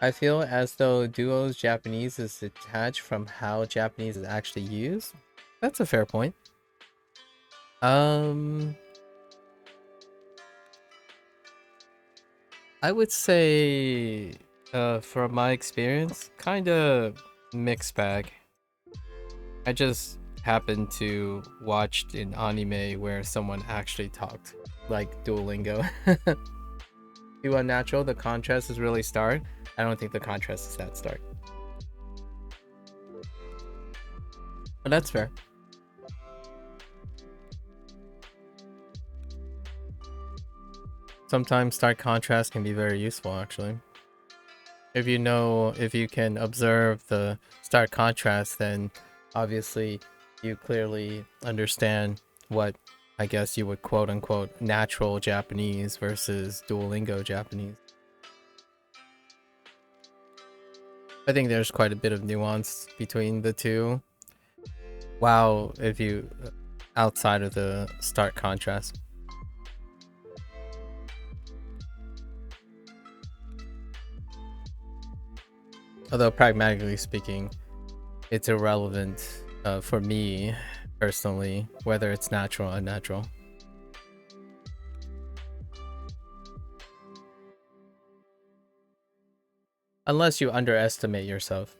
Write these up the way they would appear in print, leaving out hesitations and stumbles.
I feel as though Duo's Japanese is detached from how Japanese is actually used. That's a fair point. I would say, from my experience, kind of mixed bag. I just happened to watch an anime where someone actually talked like Duolingo. Too unnatural. The contrast is really stark. I don't think the contrast is that stark, but that's fair. Sometimes stark contrast can be very useful, actually. If you can observe the stark contrast, then obviously you clearly understand what I guess you would quote unquote natural Japanese versus Duolingo Japanese. I think there's quite a bit of nuance between the two. Wow, if you outside of the stark contrast. Although pragmatically speaking, it's irrelevant for me personally whether it's natural or unnatural. Unless you underestimate yourself,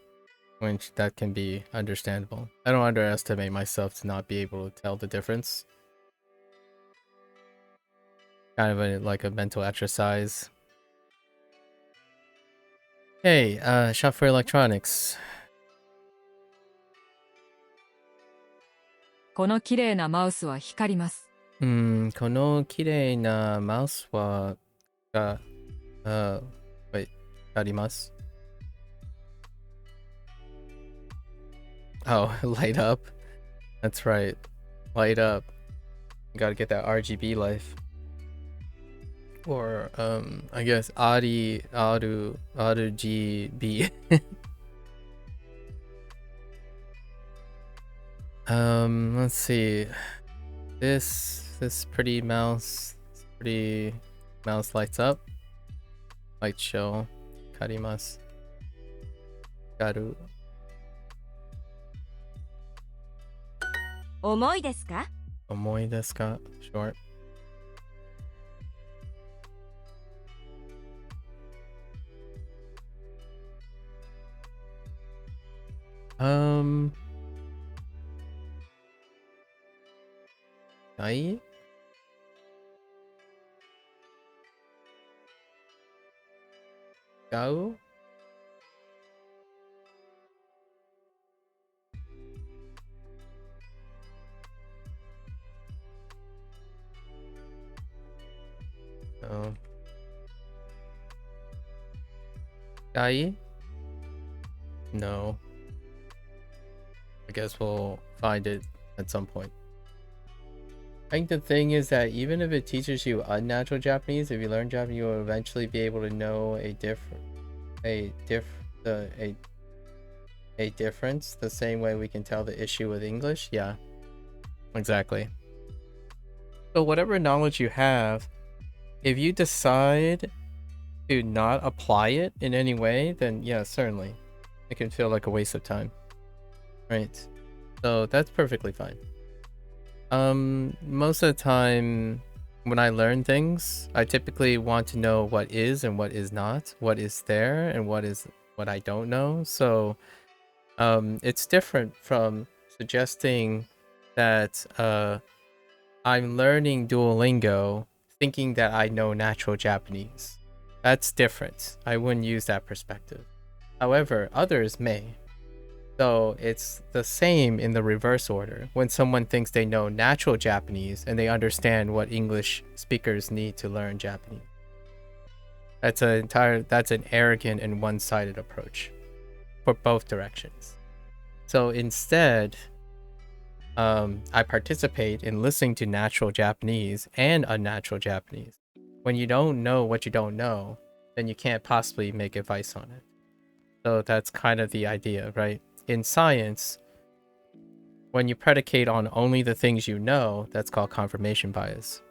which that can be understandable. I don't underestimate myself to not be able to tell the difference. Kind of like a mental exercise. Hey, shop for electronics. この綺麗なマウスは光ります。この綺麗なマウスはwait, あります。Oh, light up. That's right. Light up. You gotta get that RGB life. Or I guess Aru GB. Let's see. This pretty mouse lights up. Light show. Karimasu. Garu. 重いですか? Omoi desu ka? Short. Nai? Gao? No. Gai? No. I guess we'll find it at some point. I think the thing is that even if it teaches you unnatural Japanese, if you learn Japanese, you will eventually be able to know a difference the same way we can tell the issue with English. Yeah, exactly. So whatever knowledge you have, if you decide to not apply it in any way, then yeah, certainly it can feel like a waste of time, right? So that's perfectly fine. Most of the time when I learn things, I typically want to know what is and what is not, what is there and what I don't know. So it's different from suggesting that I'm learning Duolingo thinking that I know natural Japanese. That's different. I wouldn't use that perspective. However, others may. So it's the same in the reverse order. When someone thinks they know natural Japanese and they understand what English speakers need to learn Japanese. That's an arrogant and one-sided approach for both directions. So instead, I participate in listening to natural Japanese and unnatural Japanese. When you don't know what you don't know, then you can't possibly make advice on it. So that's kind of the idea, right? In science, when you predicate on only the things you know, that's called confirmation bias.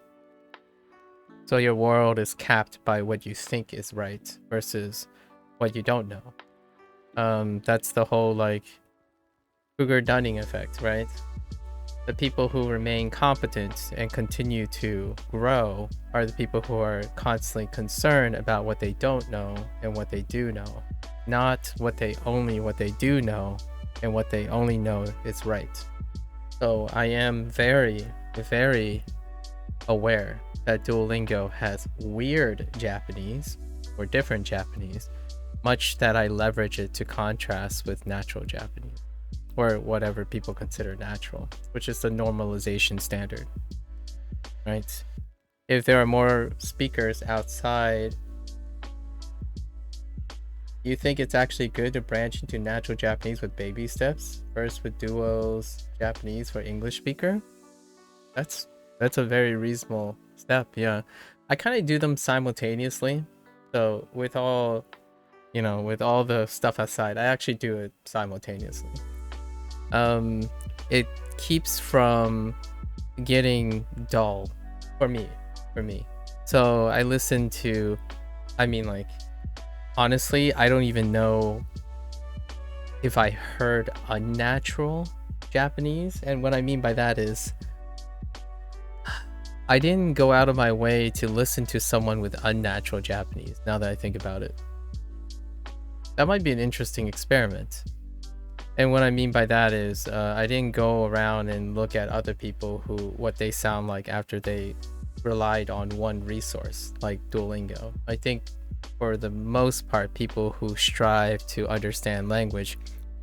So your world is capped by what you think is right versus what you don't know. That's the whole like Kruger-Dunning effect, right? The people who remain competent and continue to grow are the people who are constantly concerned about what they don't know and what they do know, not what they do know and what they only know is right. So I am very, very aware that Duolingo has weird Japanese or different Japanese, much that I leverage it to contrast with natural Japanese, or whatever people consider natural, which is the normalization standard, right? If there are more speakers outside, you think it's actually good to branch into natural Japanese with baby steps? First with Duo's Japanese for English speaker? That's a very reasonable step, yeah. I kind of do them simultaneously. So with all, with all the stuff aside, I actually do it simultaneously. It keeps from getting dull for me. So I listen to, like, honestly, I don't even know if I heard unnatural Japanese. And what I mean by that is I didn't go out of my way to listen to someone with unnatural Japanese, now that I think about it. That might be an interesting experiment. And what I mean by that is I didn't go around and look at other people what they sound like after they relied on one resource like Duolingo. I think for the most part, people who strive to understand language,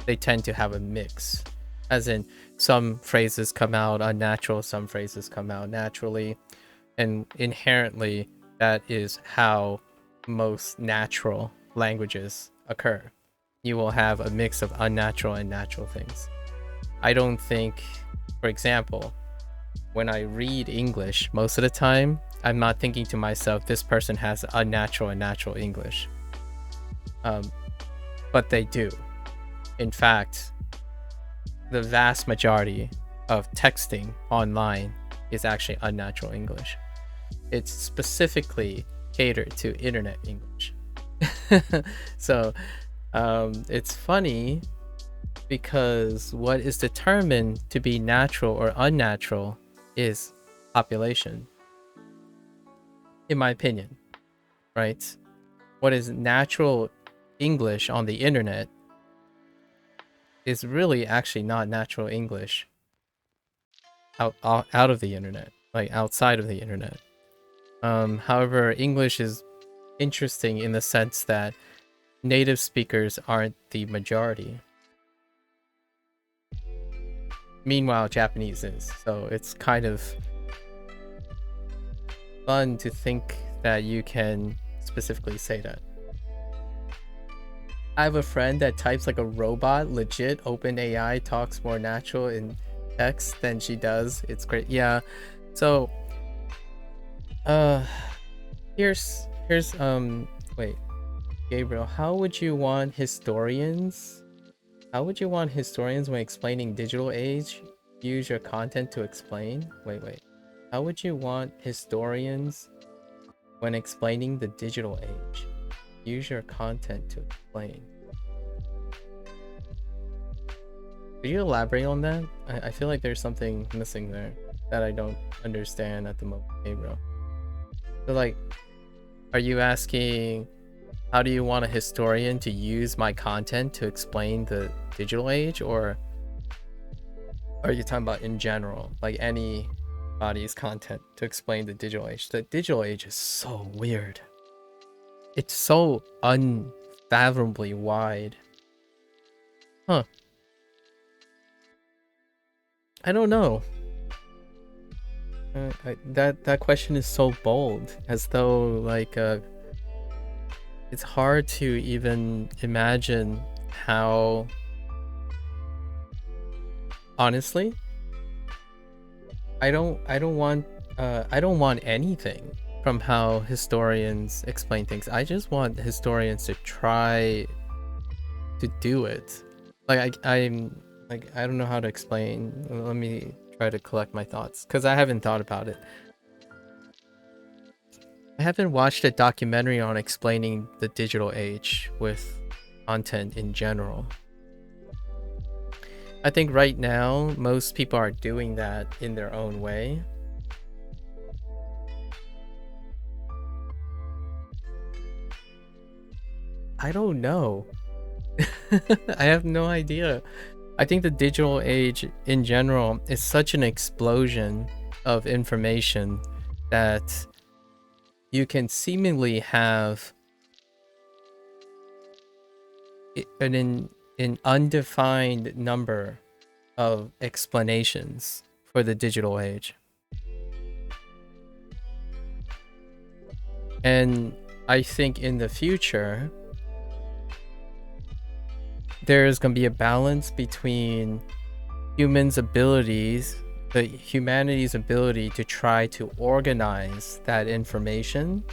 they tend to have a mix. As in, some phrases come out unnatural, some phrases come out naturally. And inherently, that is how most natural languages occur. You will have a mix of unnatural and natural things. I don't think, for example, when I read English, most of the time, I'm not thinking to myself, this person has unnatural and natural English. But they do. In fact, the vast majority of texting online is actually unnatural English. It's specifically catered to internet English. So it's funny because what is determined to be natural or unnatural is population, in my opinion, right? What is natural English on the internet is really actually not natural English out of the internet, like outside of the internet. However, English is interesting in the sense that native speakers aren't the majority. Meanwhile, Japanese is. So it's kind of fun to think that you can specifically say that. I have a friend that types like a robot, legit. OpenAI talks more natural in text than she does. It's great. Yeah. So here's wait, Gabriel, how would you want historians when explaining digital age use your content to explain? Wait. How would you want historians when explaining the digital age use your content to explain? Could you elaborate on that? I feel like there's something missing there that I don't understand at the moment, Gabriel. So like, are you asking, how do you want a historian to use my content to explain the digital age, or are you talking about in general, like anybody's content to explain the digital age? The digital age is so weird. It's so unfathomably wide. Huh. I don't know. That question is so bold, as though like it's hard to even imagine how. Honestly, I don't want anything from how historians explain things. I just want historians to try to do it. Like I'm like, I don't know how to explain. Let me try to collect my thoughts, because I haven't thought about it. I haven't watched a documentary on explaining the digital age with content in general. I think right now, most people are doing that in their own way. I don't know. I have no idea. I think the digital age in general is such an explosion of information that you can seemingly have an undefined number of explanations for the digital age. And I think in the future, there's going to be a balance between humanity's ability to try to organize that information.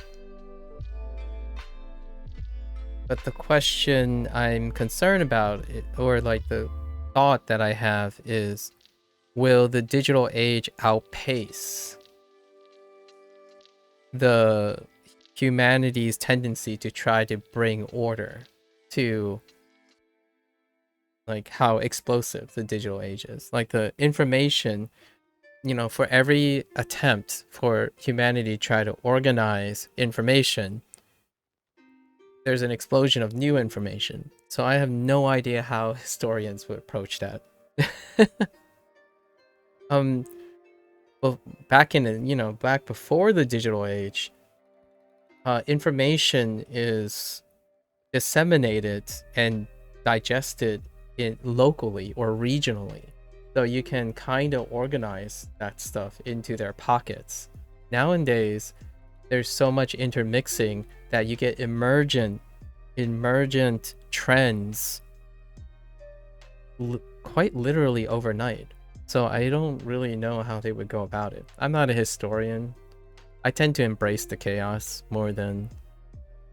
But the question I'm concerned about, or like the thought that I have, is will the digital age outpace the humanity's tendency to try to bring order to like how explosive the digital age is? Like the information, for every attempt for humanity to try to organize information, there's an explosion of new information. So I have no idea how historians would approach that. Well, back before the digital age, information is disseminated and digested locally or regionally. So you can kind of organize that stuff into their pockets. Nowadays, there's so much intermixing that you get emergent trends quite literally overnight. So I don't really know how they would go about it. I'm not a historian. I tend to embrace the chaos more than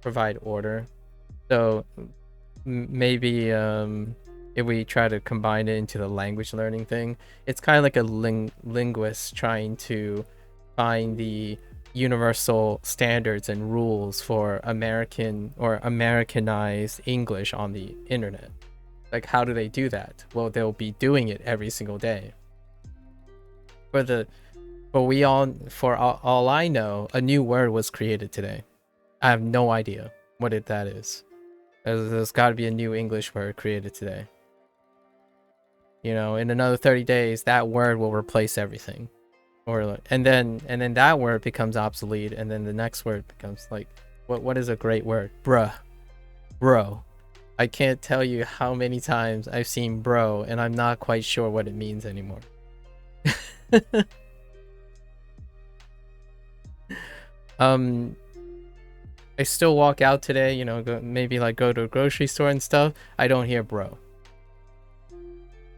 provide order. So maybe if we try to combine it into the language learning thing, it's kind of like a linguist trying to find the universal standards and rules for American or Americanized English on the internet. Like, how do they do that? Well, they'll be doing it every single day. For all I know, a new word was created today. I have no idea what that is. There's got to be a new English word created today. In another 30 days, that word will replace everything. And then that word becomes obsolete, and then the next word becomes like, what is a great word? Bruh. Bro. I can't tell you how many times I've seen bro, and I'm not quite sure what it means anymore. I still walk out today, maybe like go to a grocery store and stuff. I don't hear bro.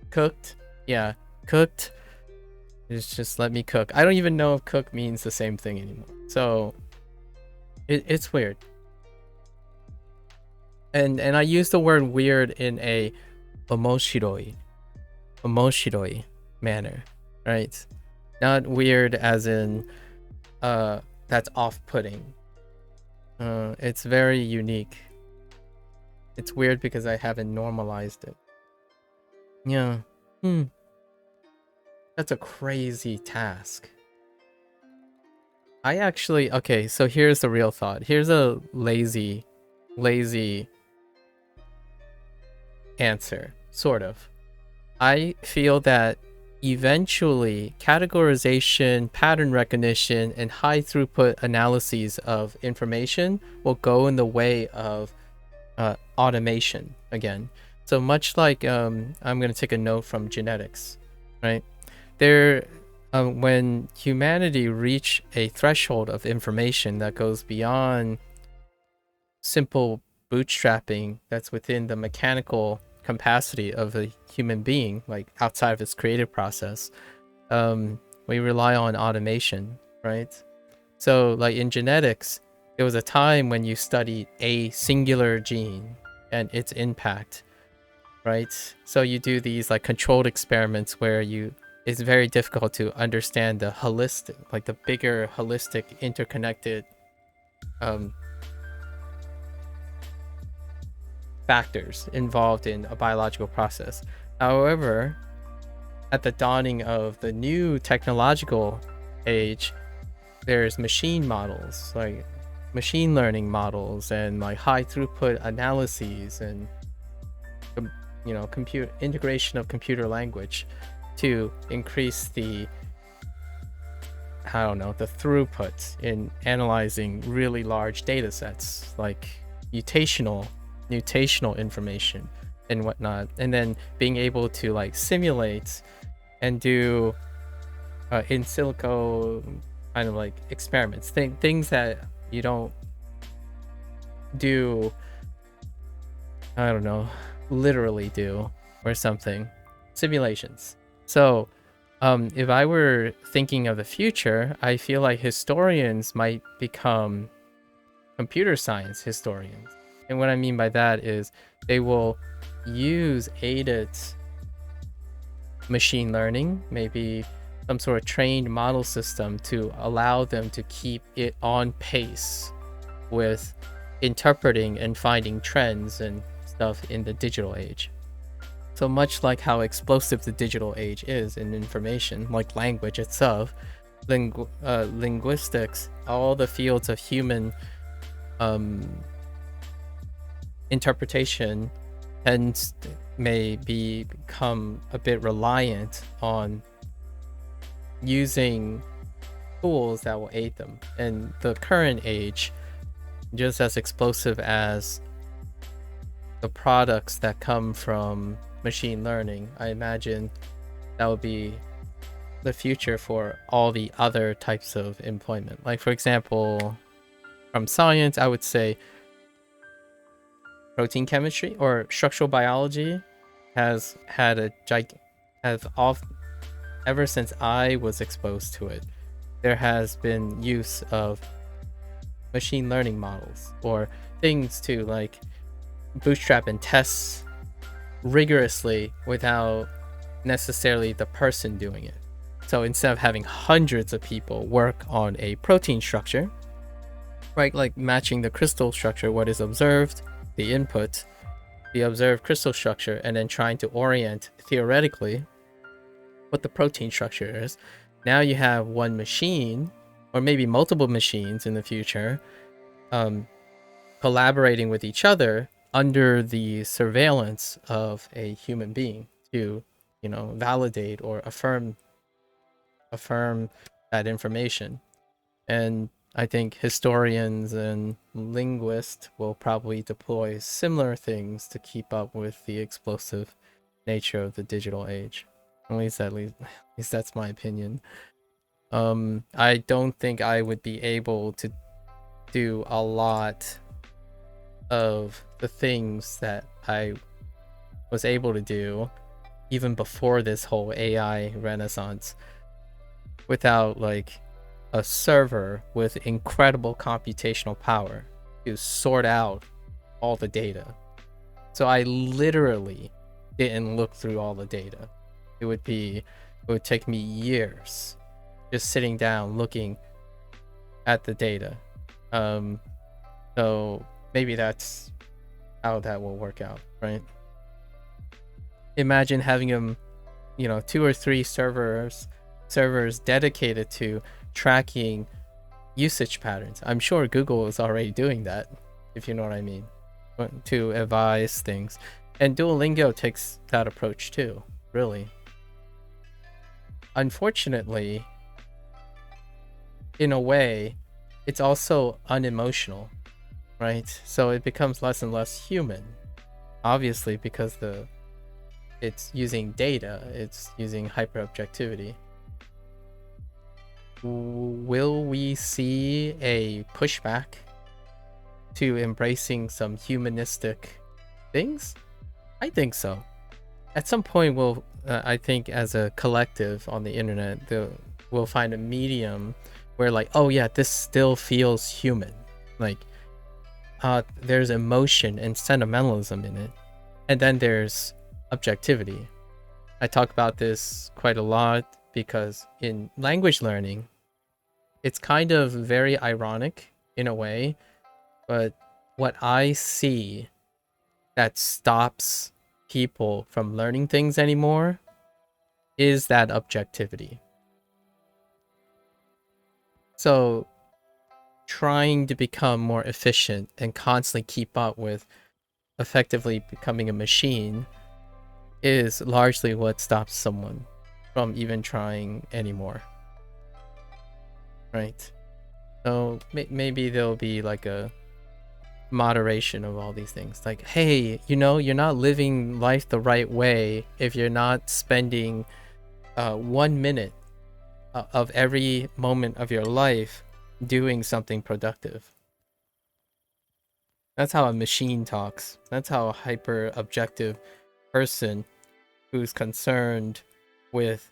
Cooked? Yeah, cooked. Just let me cook. I don't even know if cook means the same thing anymore. So it's weird. And I use the word weird in a omoshiroi manner, right? Not weird as in that's off-putting. It's very unique. It's weird because I haven't normalized it. Yeah. That's a crazy task. Okay, so here's the real thought. Here's a lazy answer, sort of. I feel that eventually categorization, pattern recognition, and high throughput analyses of information will go in the way of automation again. So much like I'm going to take a note from genetics, right? When humanity reach a threshold of information that goes beyond simple bootstrapping that's within the mechanical capacity of a human being, like outside of its creative process, we rely on automation, right? So like in genetics, there was a time when you studied a singular gene and its impact, right? So you do these like controlled experiments where it's very difficult to understand the holistic, like the bigger holistic interconnected um, factors involved in a biological process. However, at the dawning of the new technological age, there's machine models, like machine learning models, and like high throughput analyses, and computer integration of computer language to increase the the throughput in analyzing really large data sets, like mutational information and whatnot, and then being able to like simulate and do in silico kind of like experiments, things that you don't do, I don't know, literally do or something, simulations. So if I were thinking of the future, I feel like historians might become computer science historians. And what I mean by that is they will use aided machine learning, maybe some sort of trained model system, to allow them to keep it on pace with interpreting and finding trends and stuff in the digital age. So much like how explosive the digital age is in information, like language itself, linguistics, all the fields of human interpretation may become a bit reliant on using tools that will aid them. And the current age, just as explosive as the products that come from machine learning, I imagine that would be the future for all the other types of employment. Like, for example, from science, I would say protein chemistry or structural biology has had a ever since I was exposed to it, there has been use of machine learning models or things to like bootstrap and test rigorously without necessarily the person doing it. So instead of having hundreds of people work on a protein structure, right, like matching the crystal structure, what is observed, the input, the observed crystal structure, and then trying to orient theoretically what the protein structure is, now you have one machine, or maybe multiple machines in the future, collaborating with each other under the surveillance of a human being to, validate or affirm that information. And I think historians and linguists will probably deploy similar things to keep up with the explosive nature of the digital age. At least that's my opinion. I don't think I would be able to do a lot of the things that I was able to do even before this whole AI renaissance without like a server with incredible computational power to sort out all the data. So I literally didn't look through all the data. It would take me years just sitting down looking at the data. So maybe that's how that will work out, right? Imagine having them, 2 or 3 servers dedicated to tracking usage patterns. I'm sure Google is already doing that, if you know what I mean, to advise things. And Duolingo takes that approach too, really. Unfortunately, in a way, it's also unemotional, right? So it becomes less and less human, obviously, because it's using data, it's using hyper-objectivity. Will we see a pushback to embracing some humanistic things? I think so. At some point, I think as a collective on the internet, we'll find a medium where like, oh yeah, this still feels human. Like, there's emotion and sentimentalism in it. And then there's objectivity. I talk about this quite a lot because in language learning, it's kind of very ironic in a way, but what I see that stops people from learning things anymore is that objectivity. So trying to become more efficient and constantly keep up with effectively becoming a machine is largely what stops someone from even trying anymore. Right? So maybe there'll be like a moderation of all these things. Like, hey, you're not living life the right way if you're not spending 1 minute of every moment of your life doing something productive. That's how a machine talks. That's how a hyper objective person who's concerned with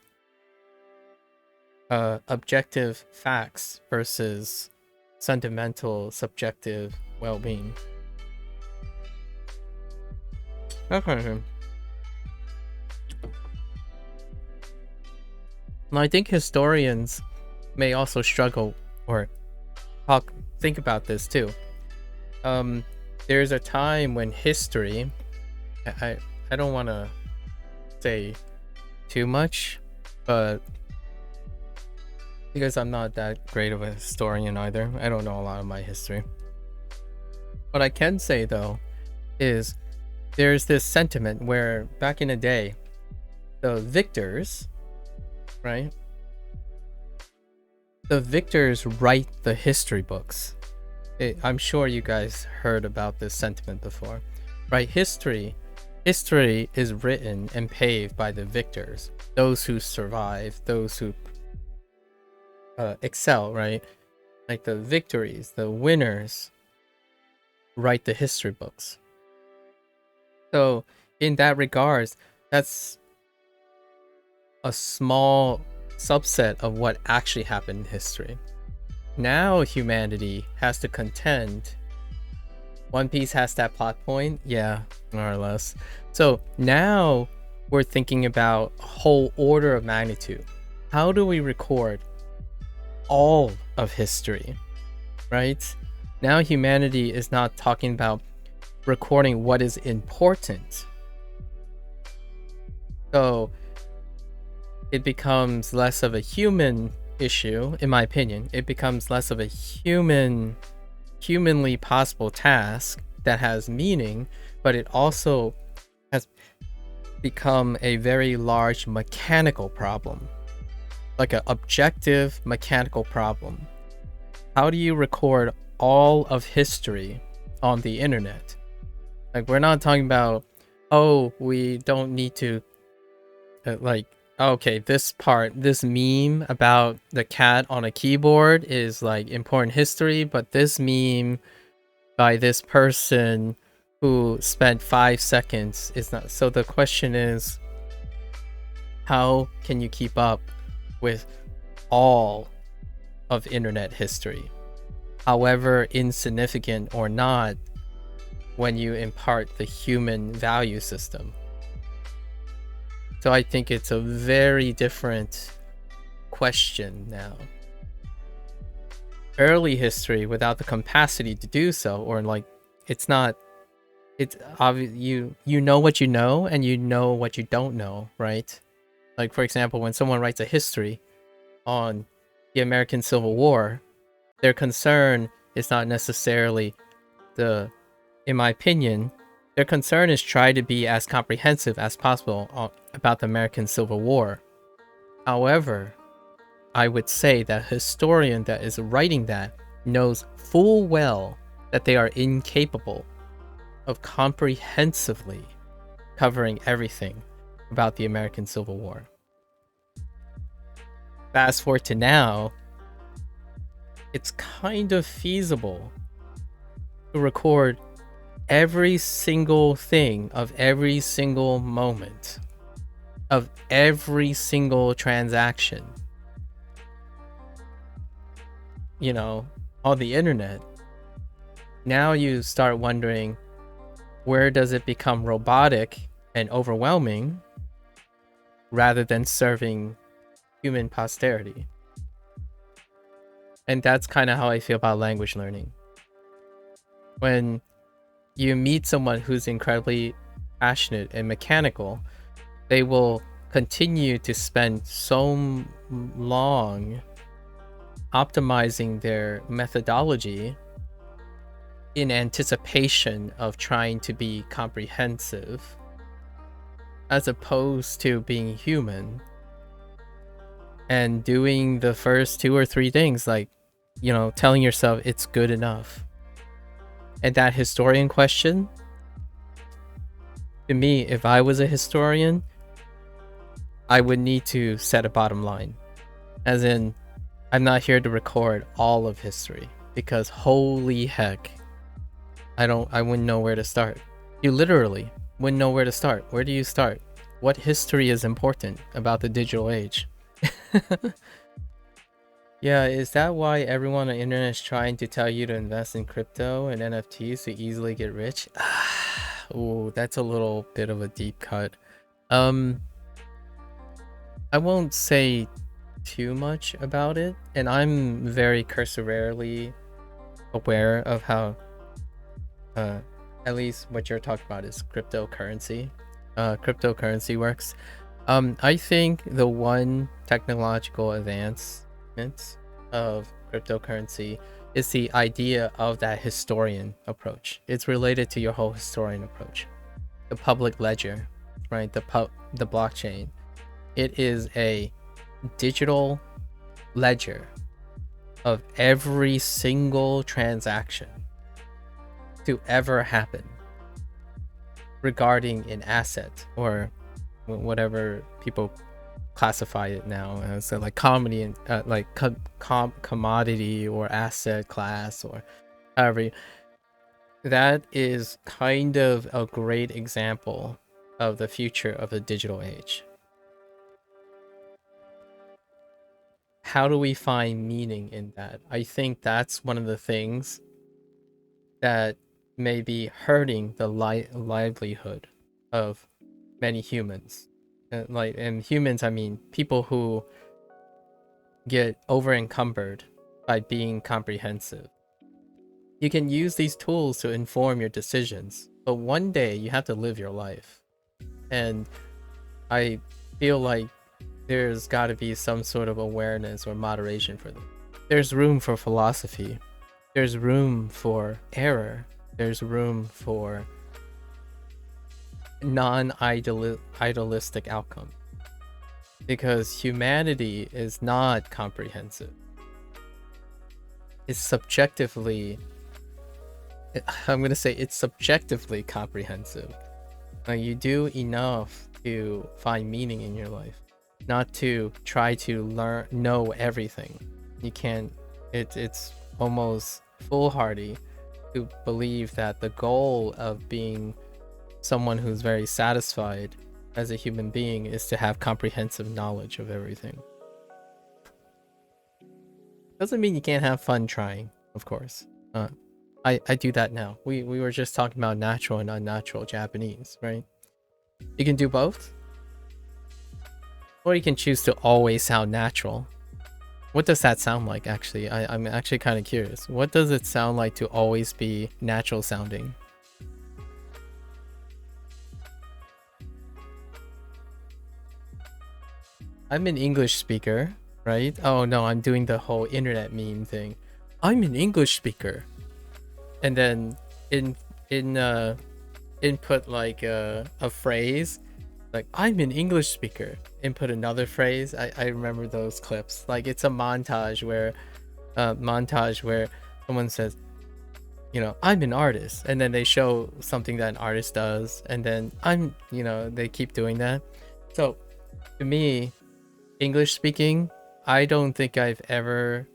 objective facts versus sentimental subjective well-being. That kind of thing. And I think historians may also struggle or think about this too. There's a time when history, I don't want to say too much, but because I'm not that great of a historian either, I don't know a lot of my history. What I can say though is there's this sentiment where back in the day, the victors, right? The victors write the history books. I'm sure you guys heard about this sentiment before, right? History is written and paved by the victors, those who survive, those who excel, right? Like the victories, the winners write the history books. So in that regards, that's a small subset of what actually happened in history. Now humanity has to contend. One Piece has that plot point, yeah, more or less. So now we're thinking about a whole order of magnitude. How do we record all of history, right? Now humanity is not talking about recording what is important. So it becomes less of a human issue, in my opinion. It becomes less of a humanly possible task that has meaning, but it also has become a very large mechanical problem, like an objective mechanical problem. How do you record all of history on the internet? Like, we're not talking about, oh, we don't need to okay, this meme about the cat on a keyboard is like important history, but this meme by this person who spent 5 seconds is not. So the question is, how can you keep up with all of internet history, however insignificant or not, when you impart the human value system? So I think it's a very different question now. Early history, without the capacity to do so, or like, it's obvious. You know what you know, and you know what you don't know, right? Like, for example, when someone writes a history on the American Civil War, their concern is not necessarily in my opinion, their concern is try to be as comprehensive as possible about the American Civil War. However, I would say that a historian that is writing that knows full well that they are incapable of comprehensively covering everything about the American Civil War. Fast forward to now, it's kind of feasible to record every single thing of every single moment of every single transaction, on the internet. Now you start wondering, where does it become robotic and overwhelming rather than serving human posterity? And that's kind of how I feel about language learning. When you meet someone who's incredibly passionate and mechanical, they will continue to spend so long optimizing their methodology in anticipation of trying to be comprehensive, as opposed to being human and doing the first 2 or 3 things, like, telling yourself it's good enough. And that historian question, to me, if I was a historian, I would need to set a bottom line. As in, I'm not here to record all of history, because holy heck, I wouldn't know where to start. You literally wouldn't know where to start. Where do you start? What history is important about the digital age? Yeah, is that why everyone on the internet is trying to tell you to invest in crypto and NFTs to easily get rich? Ooh, that's a little bit of a deep cut. I won't say too much about it, and I'm very cursorily aware of how at least what you're talking about is cryptocurrency. Cryptocurrency works. I think the one technological advancement of cryptocurrency is the idea of that historian approach. It's related to your whole historian approach. The public ledger, right? The blockchain. It is a digital ledger of every single transaction to ever happen regarding an asset, or whatever people classify it now as, like comedy and like commodity or asset class, or however. That is kind of a great example of the future of the digital age. How do we find meaning in that? I think that's one of the things that may be hurting the livelihood of many humans. And humans, I mean people who get over encumbered by being comprehensive. You can use these tools to inform your decisions, but one day you have to live your life. And I feel like there's got to be some sort of awareness or moderation for them. There's room for philosophy. There's room for error. There's room for non-idealistic outcome. Because humanity is not comprehensive. It's subjectively, I'm going to say it's subjectively comprehensive. Like, you do enough to find meaning in your life, not to try to know everything. You can't, it's almost foolhardy to believe that the goal of being someone who's very satisfied as a human being is to have comprehensive knowledge of everything. Doesn't mean you can't have fun trying, of course. I do that now. We were just talking about natural and unnatural Japanese, right? You can do both. Or you can choose to always sound natural. What does that sound like, actually? I'm actually kind of curious. What does it sound like to always be natural sounding? I'm an English speaker, right? Oh no, I'm doing the whole internet meme thing. I'm an English speaker. And then input like a phrase, like I'm an English speaker. Input another phrase. I remember those clips. Like, it's a montage where someone says, I'm an artist, and then they show something that an artist does, and then they keep doing that. So to me, English speaking, I don't think I've ever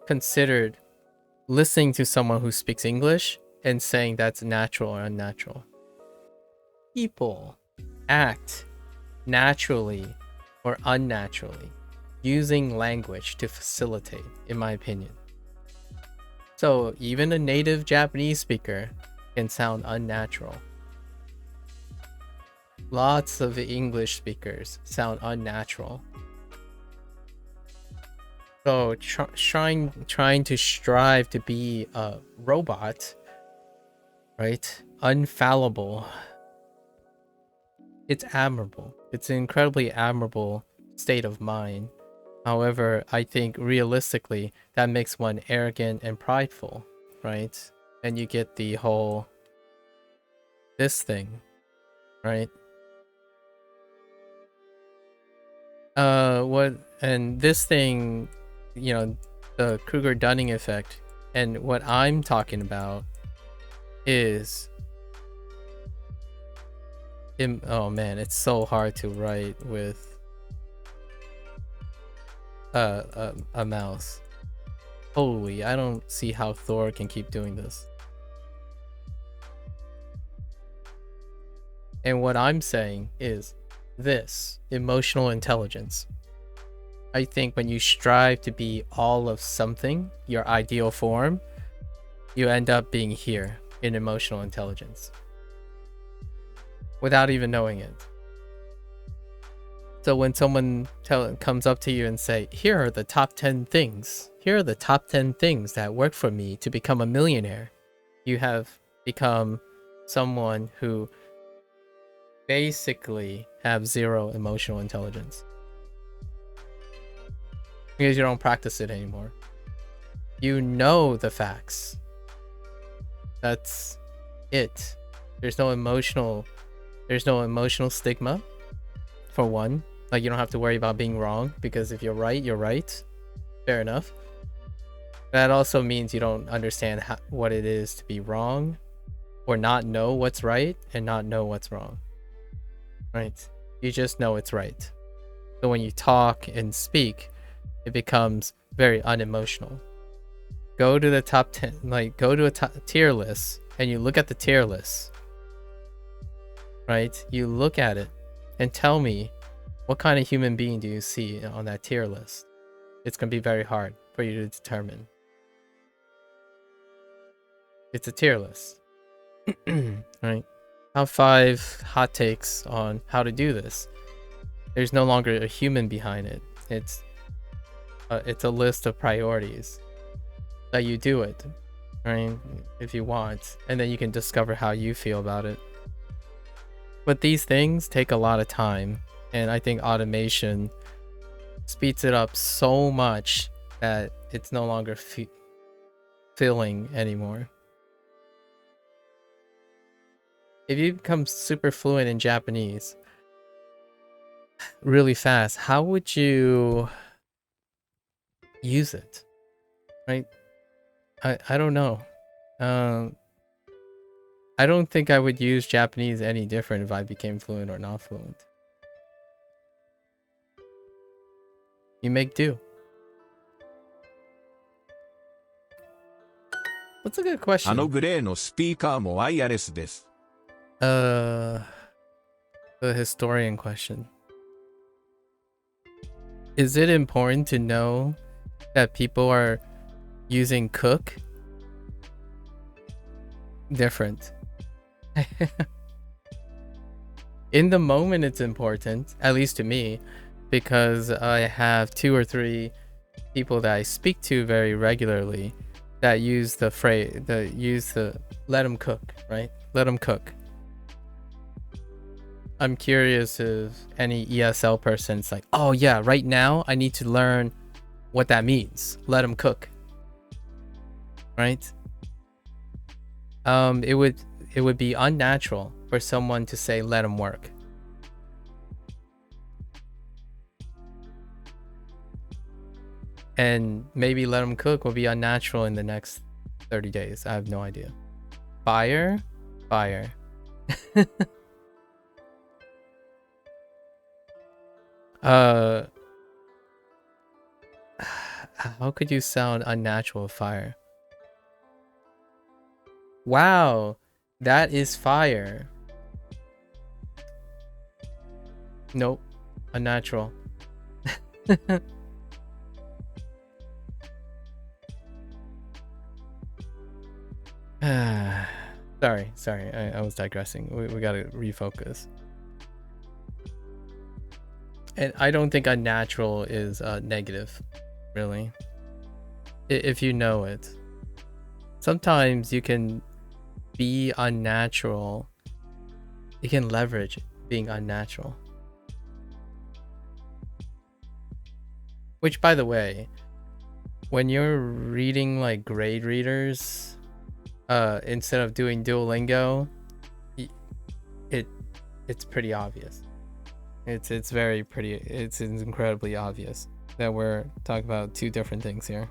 considered listening to someone who speaks English and saying that's natural or unnatural. People act naturally or unnaturally using language to facilitate, in my opinion. So even a native Japanese speaker can sound unnatural. Lots of English speakers sound unnatural. So trying to strive to be a robot right? Unfallible. It's admirable. It's an incredibly admirable state of mind. However, I think realistically, that makes one arrogant and prideful, right? And you get the whole this thing, right? What and this thing, you know, the Kruger-Dunning effect, and what I'm talking about is oh man, it's so hard to write with a mouse. Holy, I don't see how Thor can keep doing this. And what I'm saying is this emotional intelligence. I think when you strive to be all of something, your ideal form, you end up being here in emotional intelligence without even knowing it. So when someone comes up to you and say, here are the top 10 things, here are the top 10 things that work for me to become a millionaire, you have become someone who basically have zero emotional intelligence because you don't practice it anymore. You know the facts. That's it. There's no emotional stigma, for one. Like, you don't have to worry about being wrong, because if you're right, you're right. Fair enough. That also means you don't understand what it is to be wrong, or not know what's right and not know what's wrong. Right? You just know it's right. So when you talk and speak, it becomes very unemotional. Go to the top 10, like go to a tier list, and you look at the tier list. Right? You look at it and tell me, what kind of human being do you see on that tier list? It's going to be very hard for you to determine. It's a tier list. Right? Top 5 hot takes on how to do this. There's no longer a human behind it. It's a list of priorities that you do it, right? If you want, and then you can discover how you feel about it. But these things take a lot of time, and I think automation speeds it up so much that it's no longer filling anymore. If you become super fluent in Japanese really fast, how would you use it? Right? I don't know. I don't think I would use Japanese any different if I became fluent or not fluent. You make do. What's a good question? あのグレーのスピーカーもワイヤレスです。The historian question. Is it important to know that people are using cook? Different. In the moment, it's important, at least to me, because I have 2 or 3 people that I speak to very regularly that use the phrase, let them cook, right? Let them cook. I'm curious if any ESL person's like, oh yeah, right now I need to learn what that means. Let them cook. Right? It would be unnatural for someone to say let them work. And maybe let them cook will be unnatural in the next 30 days. I have no idea. Fire? Fire. How could you sound unnatural with fire? Wow, that is fire. Nope, unnatural. Sorry, I was digressing. We gotta refocus. And I don't think unnatural is negative, really. If you know it. Sometimes you can be unnatural. It can leverage being unnatural. Which, by the way, when you're reading like grade readers, instead of doing Duolingo, it's pretty obvious. It's incredibly obvious that we're talking about two different things here.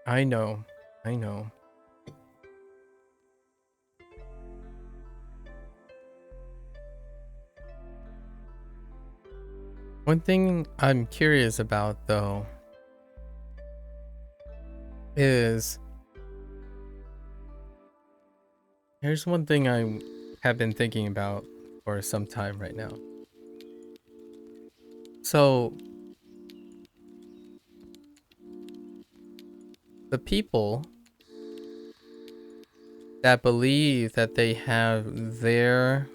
I know. One thing I'm curious about, though, is here's one thing I have been thinking about for some time right now. So, the people that believe that they have their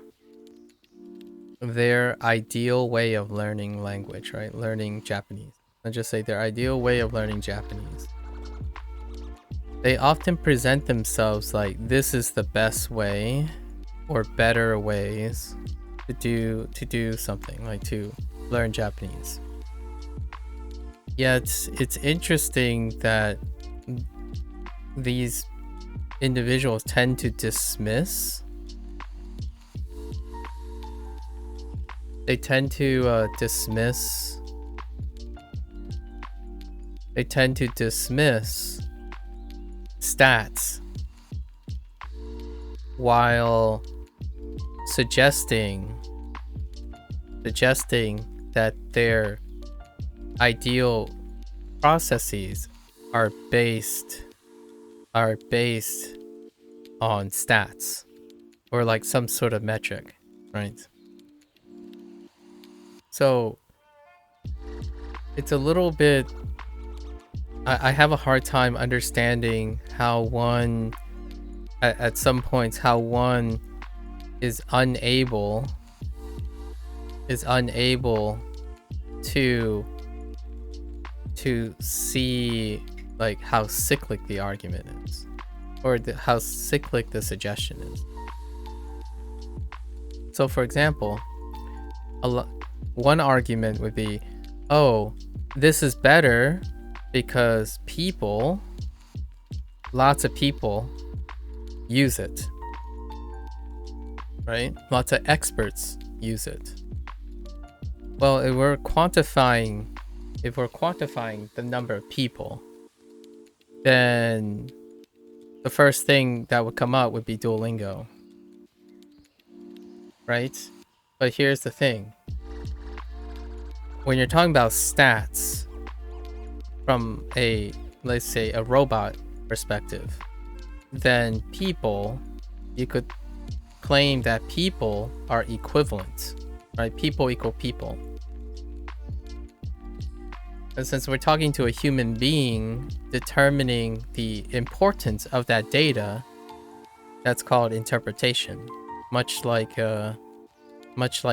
ideal way of learning language, right? Learning Japanese. Let's just say their ideal way of learning Japanese. They often present themselves like this is the best way or better ways to do something, like to learn Japanese. Yet it's interesting that these individuals tend to dismiss. They tend to dismiss stats while suggesting that their ideal processes are based on stats or like some sort of metric, right? So it's a little bit, I have a hard time understanding how one, at some points, how one is unable to see like how cyclic the argument is, or how cyclic the suggestion is. So for example, one argument would be, oh, this is better because lots of people use it, right? Lots of experts use it. Well, if we're quantifying the number of people, then the first thing that would come up would be Duolingo, right? But here's the thing. When you're talking about stats from let's say a robot perspective, then you could claim that people are equivalent, right? People equal people. And since we're talking to a human being, determining the importance of that data, that's called interpretation. Much like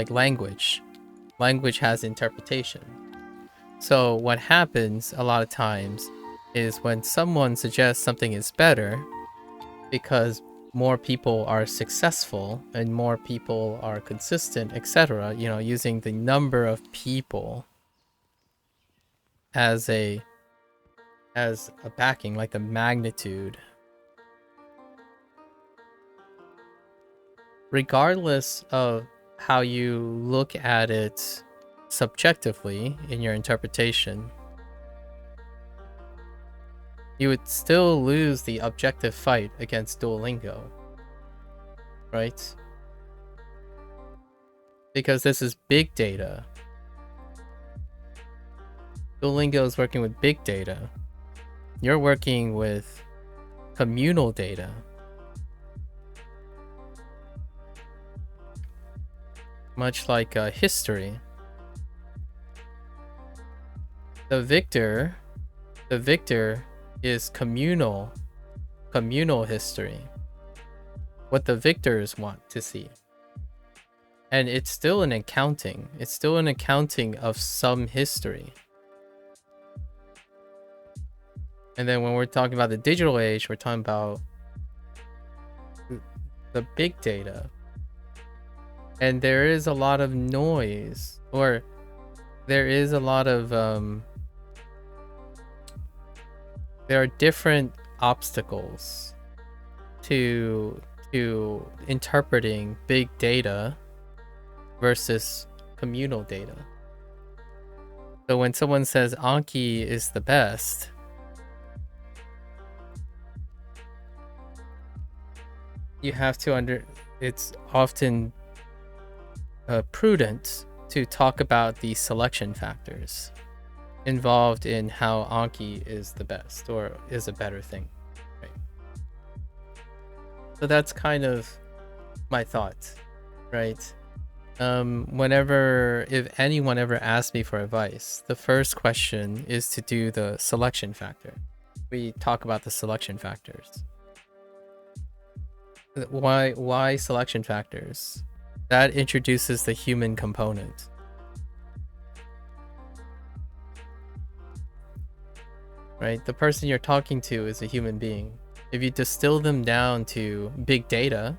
language. Language has interpretation. So what happens a lot of times is when someone suggests something is better because more people are successful and more people are consistent, etc., using the number of people as a backing, like the magnitude. Regardless of how you look at it subjectively in your interpretation, you would still lose the objective fight against Duolingo, right? Because this is big data. Duolingo is working with big data. You're working with communal data. Much like history. The victor is communal history. What the victors want to see. And it's still an accounting. It's still an accounting of some history. And then when we're talking about the digital age, we're talking about the big data. And there is a lot of noise, or there is a lot of there are different obstacles to interpreting big data versus communal data. So when someone says Anki is the best, you have to it's often prudent to talk about the selection factors involved in how Anki is the best or is a better thing, right? So that's kind of my thought, right? If anyone ever asks me for advice, the first question is to do the selection factor. We talk about the selection factors. Why selection factors? That introduces the human component. Right? The person you're talking to is a human being. If you distill them down to big data,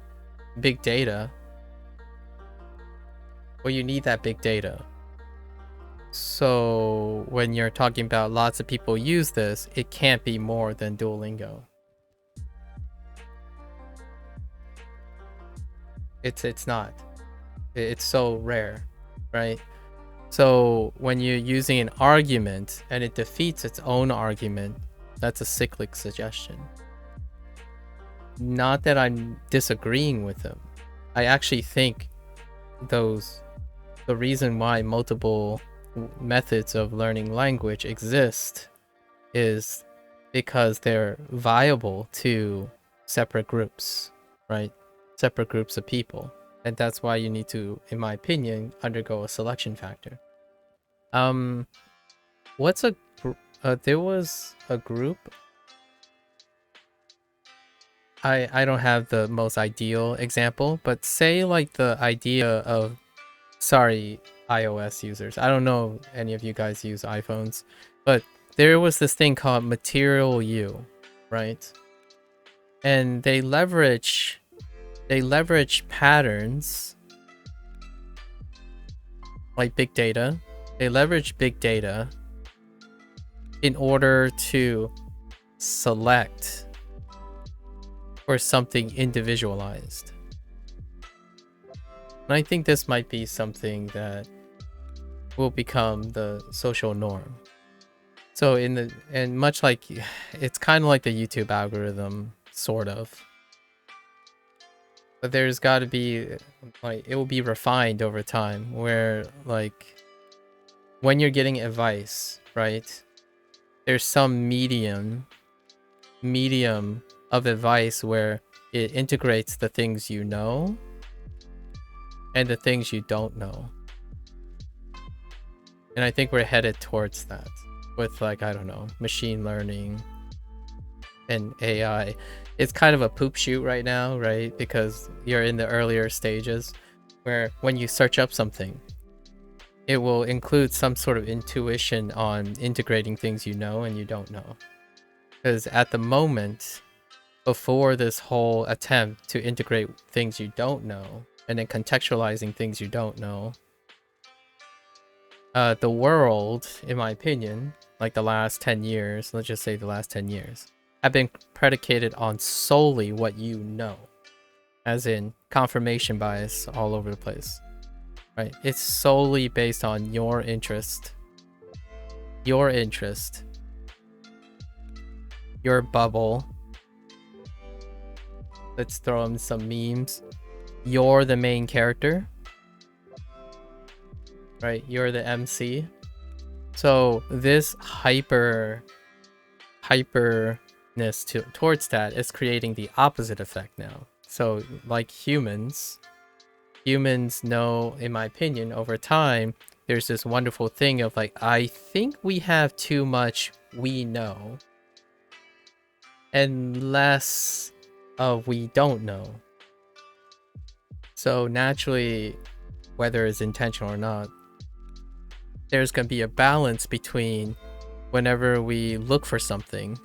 well, you need that big data. So when you're talking about lots of people use this, it can't be more than Duolingo. It's not. It's so rare, right? So when you're using an argument and it defeats its own argument, that's a cyclic suggestion. Not that I'm disagreeing with them. I actually think the reason why multiple methods of learning language exist is because they're viable to separate groups, right? Separate groups of people. And that's why you need to, in my opinion, undergo a selection factor. What's a there was a group. I don't have the most ideal example, but say like the idea of, sorry, iOS users. I don't know if any of you guys use iPhones, but there was this thing called Material U, right? And they leverage patterns like big data. They leverage big data in order to select for something individualized. And I think this might be something that will become the social norm. So much like, it's kind of like the YouTube algorithm, sort of. But there's got to be, like, it will be refined over time, where, like, when you're getting advice, right, there's some medium of advice where it integrates the things you know and the things you don't know. And I think we're headed towards that with, like, I don't know, machine learning and AI. It's kind of a poop shoot right now, right? Because you're in the earlier stages where when you search up something, it will include some sort of intuition on integrating things you know and you don't know. Because at the moment, before this whole attempt to integrate things you don't know and then contextualizing things you don't know, the world, in my opinion, like the last 10 years, let's just say the last 10 years, have been predicated on solely what you know, as in confirmation bias all over the place, right? It's solely based on your interest, your bubble. Let's throw in some memes. You're the main character, right? You're the MC. So this hyperness towards that is creating the opposite effect now. So like humans know, in my opinion, over time, there's this wonderful thing of like, I think we have too much we know and less of we don't know. So naturally, whether it's intentional or not, there's going to be a balance between whenever we look for something,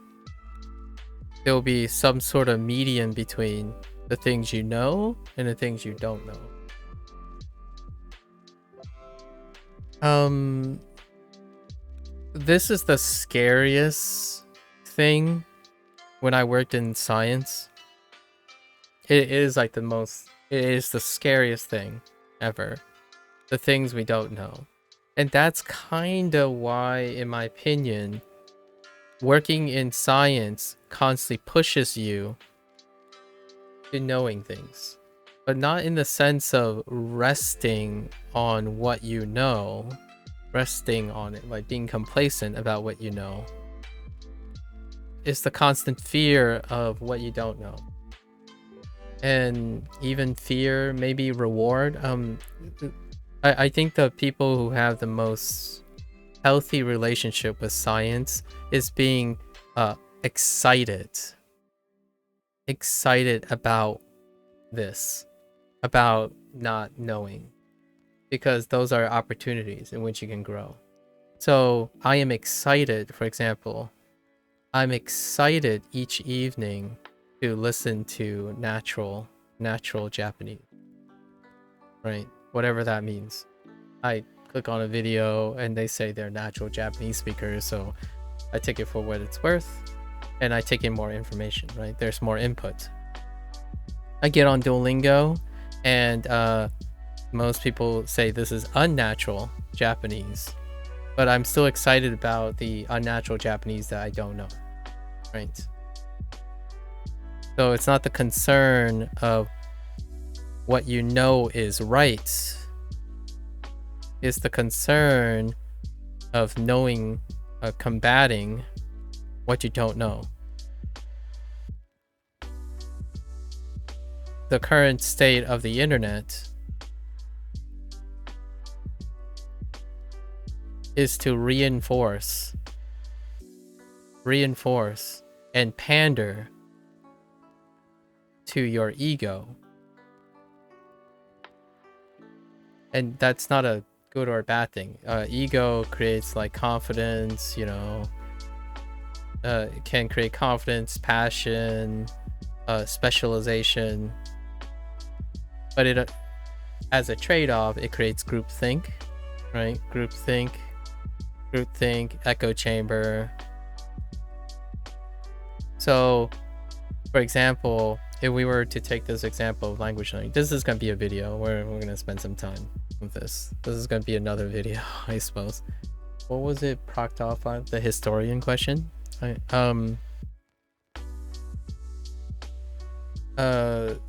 there will be some sort of median between the things you know and the things you don't know. This is the scariest thing when I worked in science. It is like it is the scariest thing ever. The things we don't know. And that's kind of why, in my opinion, working in science constantly pushes you to knowing things. But not in the sense of resting on what you know, resting on it, like being complacent about what you know. It's the constant fear of what you don't know. And even fear, maybe reward. I think the people who have the most healthy relationship with science is being excited about this, about not knowing, because those are opportunities in which you can grow. So I am excited, for example, I'm excited each evening to listen to natural Japanese, right? Whatever that means. I click on a video and they say they're natural Japanese speakers, so I take it for what it's worth and I take in more information, right? There's more input. I get on Duolingo and most people say this is unnatural Japanese, but I'm still excited about the unnatural Japanese that I don't know, right? So it's not the concern of what you know is right. It's the concern of knowing, combating what you don't know. The current state of the internet is to reinforce and pander to your ego. And that's not a good or a bad thing. Ego creates like confidence, you know, it can create confidence, passion, specialization, but it as a trade-off, it creates groupthink, right? Groupthink, echo chamber. So for example, if we were to take this example of language learning, this is going to be a video where we're going to spend some time with this. This is going to be another video, I suppose. What was it procked off on? The historian question?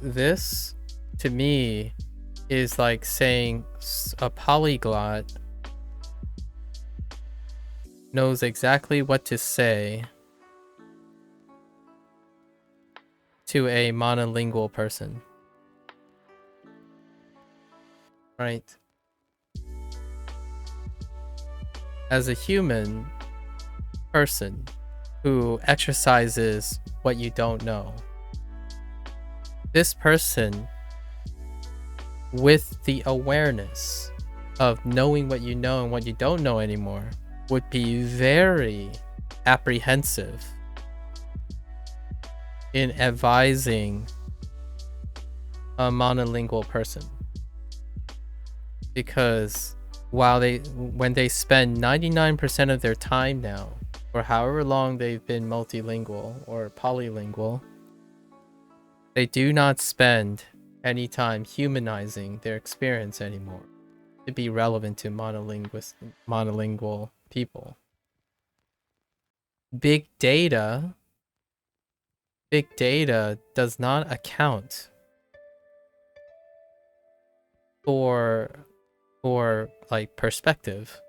This, to me, is like saying a polyglot knows exactly what to say to a monolingual person, right? As a human person who exercises what you don't know, this person with the awareness of knowing what you know and what you don't know anymore would be very apprehensive in advising a monolingual person, because when they spend 99% of their time now, or however long they've been multilingual or polylingual, they do not spend any time humanizing their experience anymore to be relevant to monolingual people. Big data does not account for like perspective.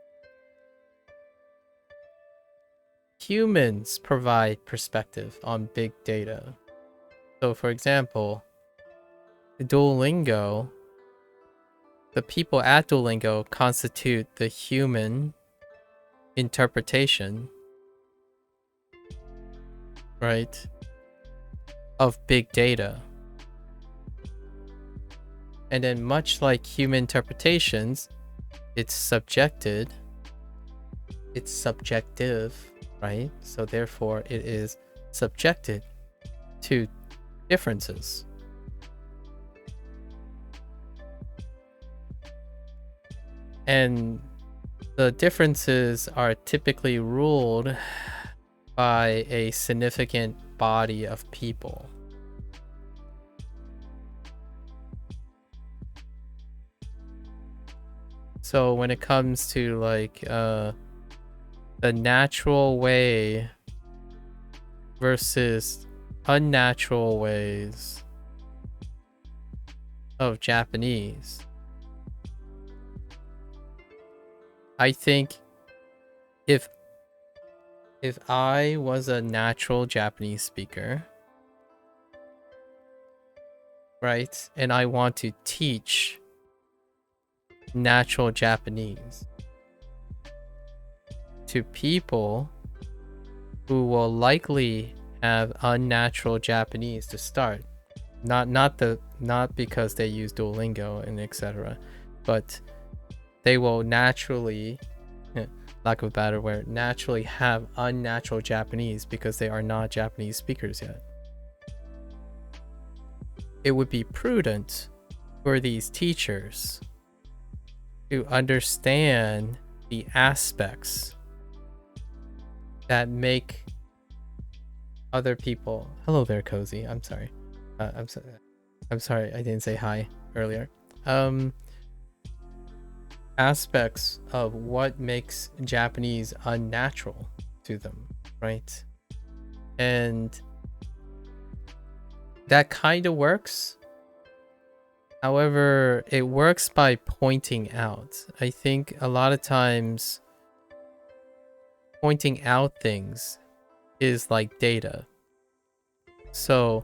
Humans provide perspective on big data. So for example, Duolingo, the people at Duolingo constitute the human interpretation, right, of big data. And then much like human interpretations, it's subjective, right? So therefore it is subjected to differences. And the differences are typically ruled by a significant body of people. So when it comes to like the natural way versus unnatural ways of Japanese, I think if I was a natural Japanese speaker, right, and I want to teach natural Japanese to people who will likely have unnatural Japanese to start, not because they use Duolingo and etc., but they will naturally, lack of a better word, naturally have unnatural Japanese because they are not Japanese speakers yet. It would be prudent for these teachers to understand the aspects that make other people. Hello there, Cozy. I'm sorry. I'm sorry I didn't say hi earlier. Aspects of what makes Japanese unnatural to them, right? And that kind of works. However, it works by pointing out. I think a lot of times pointing out things is like data. So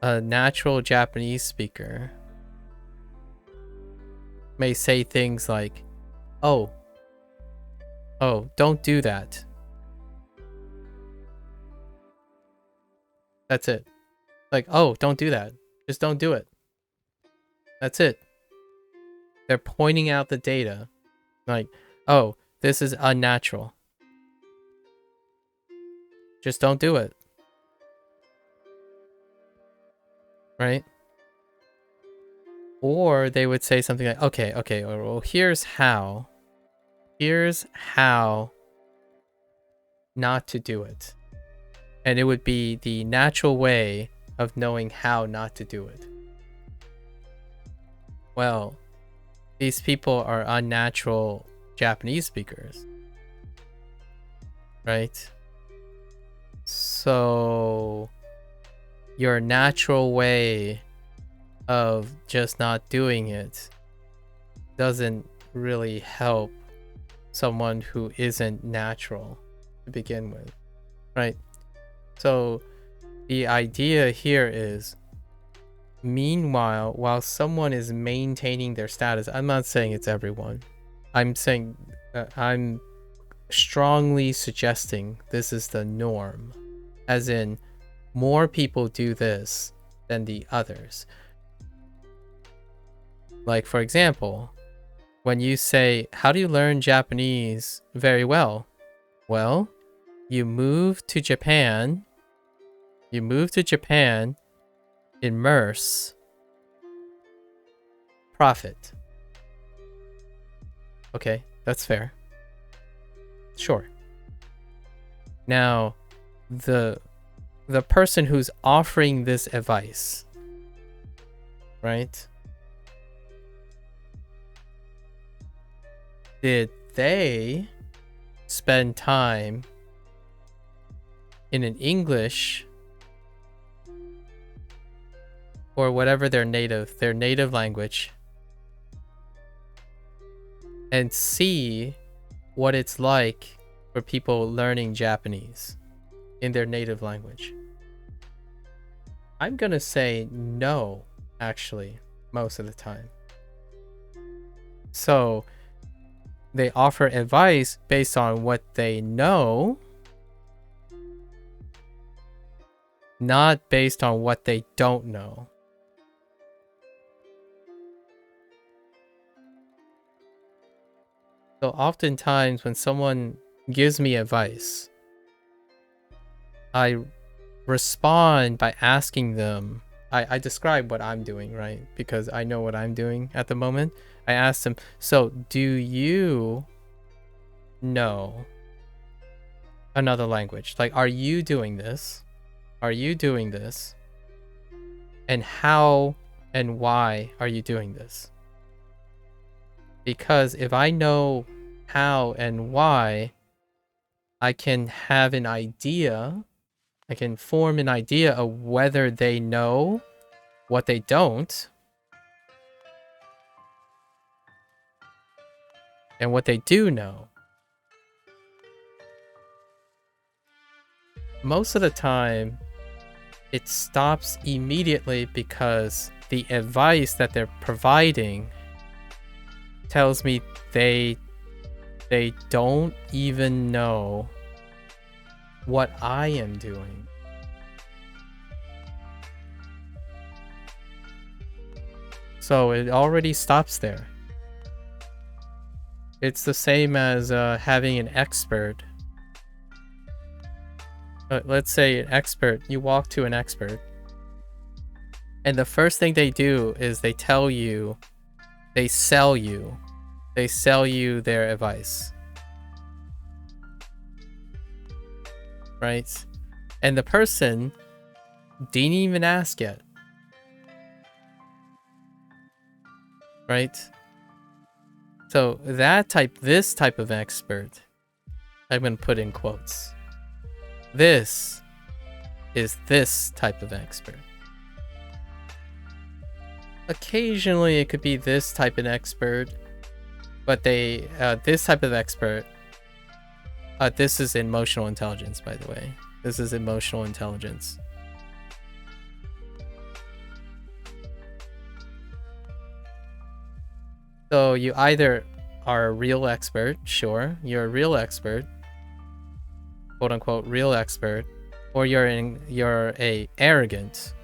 a natural Japanese speaker may say things like, oh, don't do that. That's it. Like, oh, don't do that. Just don't do it. That's it. They're pointing out the data. Like, oh, this is unnatural. Just don't do it. Right? Or they would say something like, okay, well, here's how not to do it. And it would be the natural way of knowing how not to do it. Well, these people are unnatural Japanese speakers, right? So your natural way of just not doing it doesn't really help someone who isn't natural to begin with, right? So the idea here is, meanwhile, while someone is maintaining their status, I'm not saying it's everyone. I'm saying I'm strongly suggesting this is the norm, as in more people do this than the others. Like, for example, when you say, how do you learn Japanese very well? Well, you move to Japan, immerse, profit. Okay, that's fair. Sure. Now, the person who's offering this advice, right? Did they spend time in an English or whatever their native language and see what it's like for people learning Japanese in their native language? I'm gonna say no, actually, most of the time. So they offer advice based on what they know, not based on what they don't know. So oftentimes when someone gives me advice, I respond by asking them. I describe what I'm doing, right? Because I know what I'm doing at the moment. I ask them, so do you know another language? Like, are you doing this? Are you doing this? And how and why are you doing this? Because if I know how and why, I can have an idea. I can form an idea of whether they know what they don't and what they do know. Most of the time, it stops immediately because the advice that they're providing tells me they don't even know what I am doing. So it already stops there. It's the same as having an expert. Let's say an expert, you walk to an expert, and the first thing they do is they tell you, they sell you their advice. Right? And the person didn't even ask yet. Right? So this type of expert, I'm going to put in quotes. This is this type of expert. Occasionally it could be this type of expert, but this type of expert, this is emotional intelligence, by the way. This is emotional intelligence. So you either are a real expert, sure, you're a real expert, quote unquote real expert, or you're a arrogant,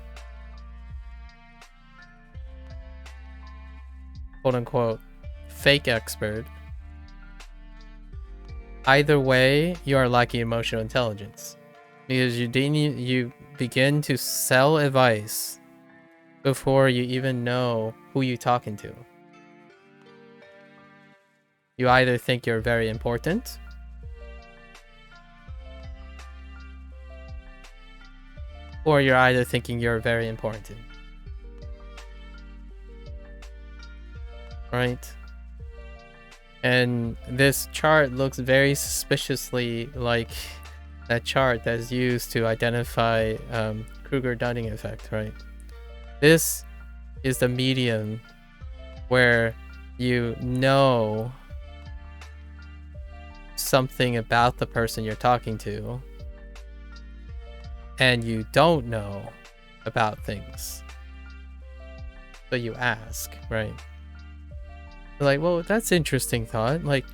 quote unquote fake expert. Either way, you are lacking emotional intelligence because you begin to sell advice before you even know who you're talking to. You either think you're very important, or you're either thinking you're very important. Right? And this chart looks very suspiciously like that chart that's used to identify Kruger-Dunning effect, right? This is the medium where you know something about the person you're talking to and you don't know about things. So you ask, right? You're like, well, that's interesting thought. Like,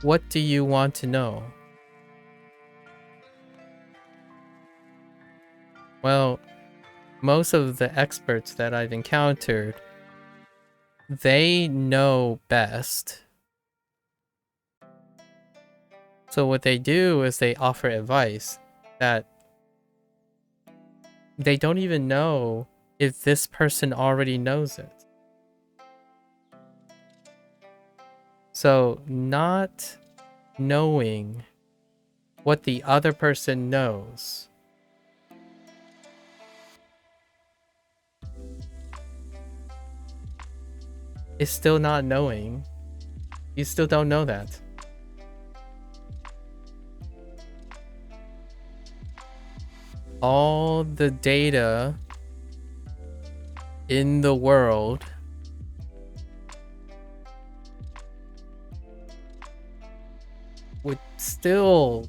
what do you want to know? Well, most of the experts that I've encountered, they know best. So what they do is they offer advice that they don't even know if this person already knows it. So not knowing what the other person knows is still not knowing. You still don't know that. All the data in the world would still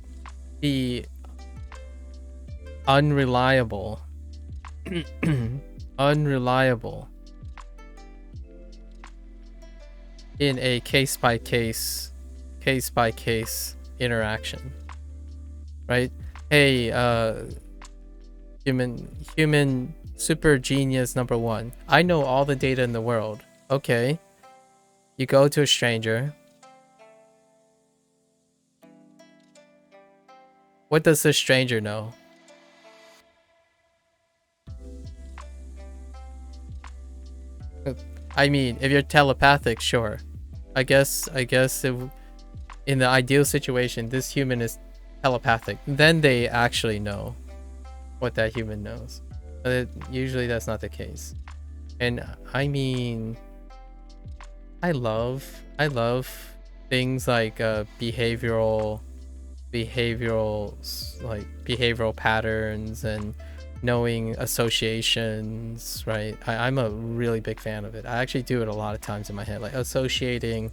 be unreliable. Unreliable in a case-by-case interaction, right? Hey, human super genius number one, I know all the data in the world. Okay, you go to a stranger, What does this stranger know? I mean, if you're telepathic, sure. I guess if, in the ideal situation, this human is telepathic, then they actually know what that human knows. But usually that's not the case. And I mean, I love things like behavioral patterns and knowing associations, right? I'm a really big fan of it. I actually do it a lot of times in my head, like associating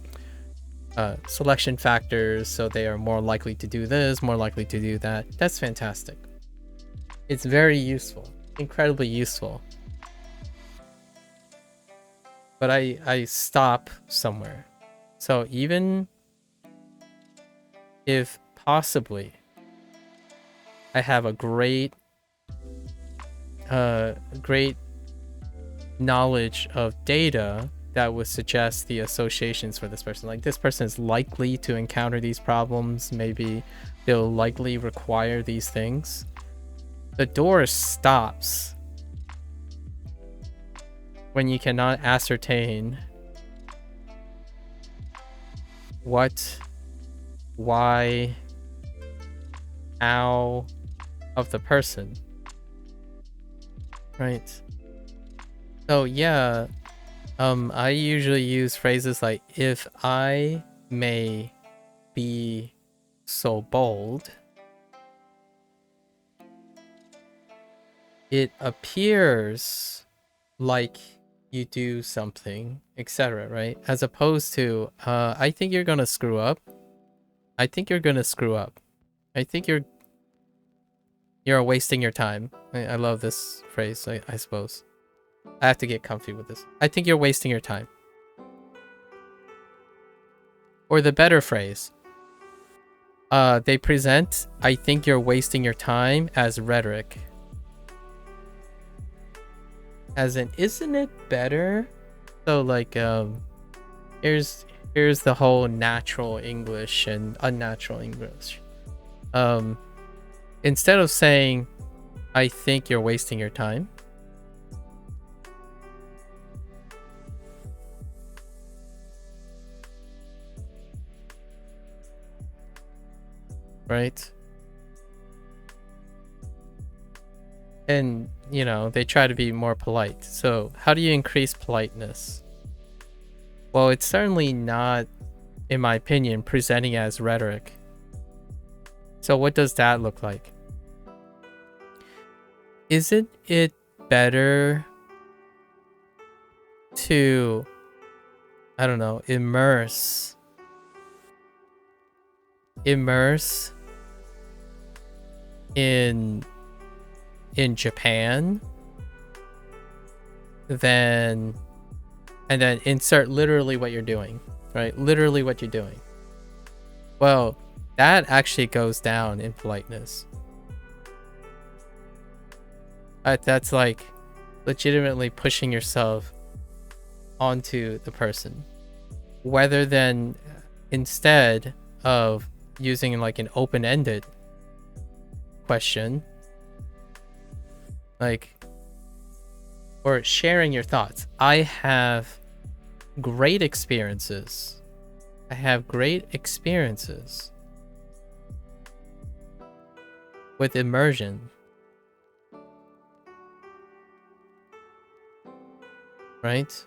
selection factors, so they are more likely to do this, more likely to do that. That's fantastic. It's very useful, incredibly useful. But I stop somewhere. So even if possibly I have a great knowledge of data that would suggest the associations for this person, like this person is likely to encounter these problems, maybe they'll likely require these things, the door stops when you cannot ascertain what, why, how of the person, right? So yeah, I usually use phrases like, if I may be so bold, it appears like you do something, etc., right? As opposed to, I think you're gonna screw up. I think you're gonna screw up. I think you're wasting your time. I love this phrase, I suppose. I have to get comfy with this. I think you're wasting your time. Or the better phrase, they present, I think you're wasting your time, as rhetoric. As in, isn't it better? So like, here's the whole natural English and unnatural English. Instead of saying, I think you're wasting your time, right? And, you know, they try to be more polite. So how do you increase politeness? Well, it's certainly not, in my opinion, presenting as rhetoric. So what does that look like? Isn't it better to, I don't know, immerse in Japan, then and then insert literally what you're doing, right? Literally what you're doing. Well, that actually goes down in politeness. That's like legitimately pushing yourself onto the person, rather than, instead of using like an open-ended question, like, or sharing your thoughts. I have great experiences. I have great experiences with immersion. Right?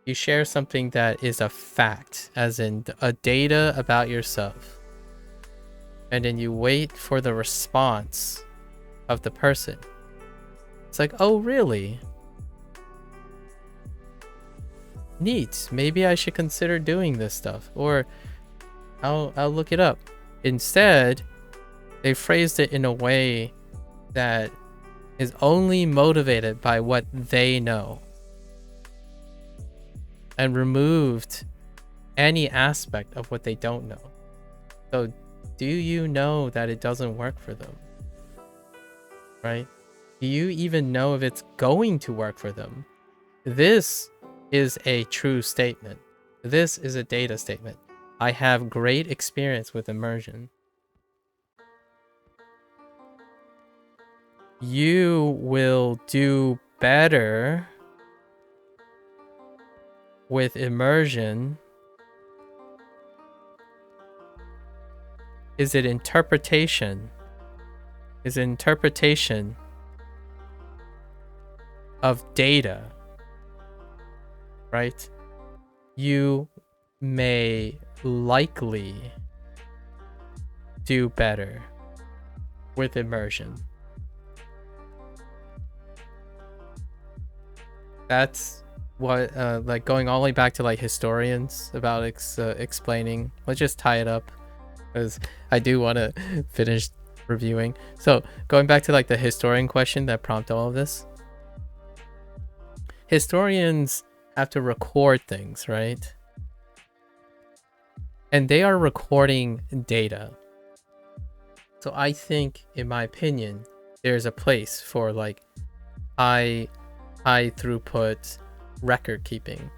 You share something that is a fact, as in a data about yourself. And then you wait for the response of the person. It's like, oh, really? Neat. Maybe I should consider doing this stuff. Or I'll look it up. Instead, they phrased it in a way that is only motivated by what they know, and removed any aspect of what they don't know. So do you know that it doesn't work for them? Right? Do you even know if it's going to work for them? This is a true statement. This is a data statement. I have great experience with immersion. you will do better with immersion. Is it interpretation? Is interpretation of data, right? You may likely do better with immersion. That's what, like going all the way back to like historians about explaining. Let's just tie it up because I do want to finish reviewing. So going back to like the historian question that prompted all of this. Historians have to record things, right? And they are recording data. So I think, in my opinion, there's a place for like high throughput record keeping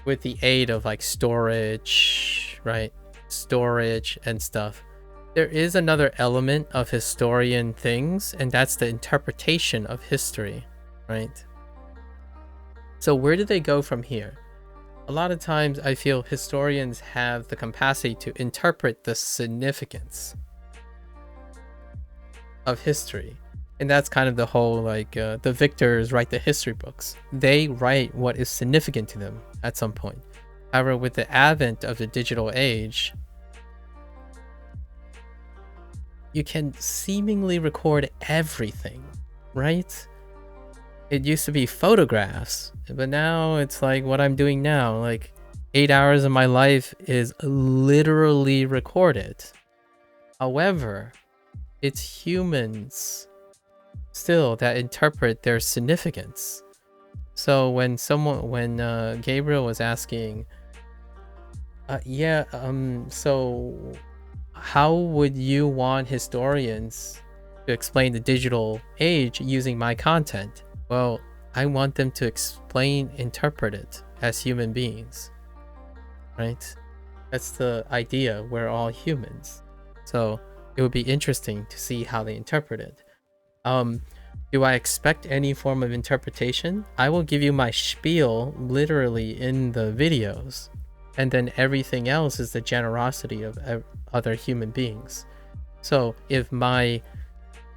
with the aid of like storage, right? Storage and stuff. There is another element of historian things, and that's the interpretation of history, right? So where do they go from here? A lot of times I feel historians have the capacity to interpret the significance of history. And that's kind of the whole like the victors write the history books. They write what is significant to them at some point. However, with the advent of the digital age, you can seemingly record everything, right? It used to be photographs, but now it's like what I'm doing now. Like 8 hours of my life is literally recorded. However, it's humans still that interpret their significance. So when Gabriel was asking, so how would you want historians to explain the digital age using my content? Well, I want them to interpret it as human beings, right? That's the idea. We're all humans. So it would be interesting to see how they interpret it. Do I expect any form of interpretation? I will give you my spiel literally in the videos, and then everything else is the generosity of other human beings. So if my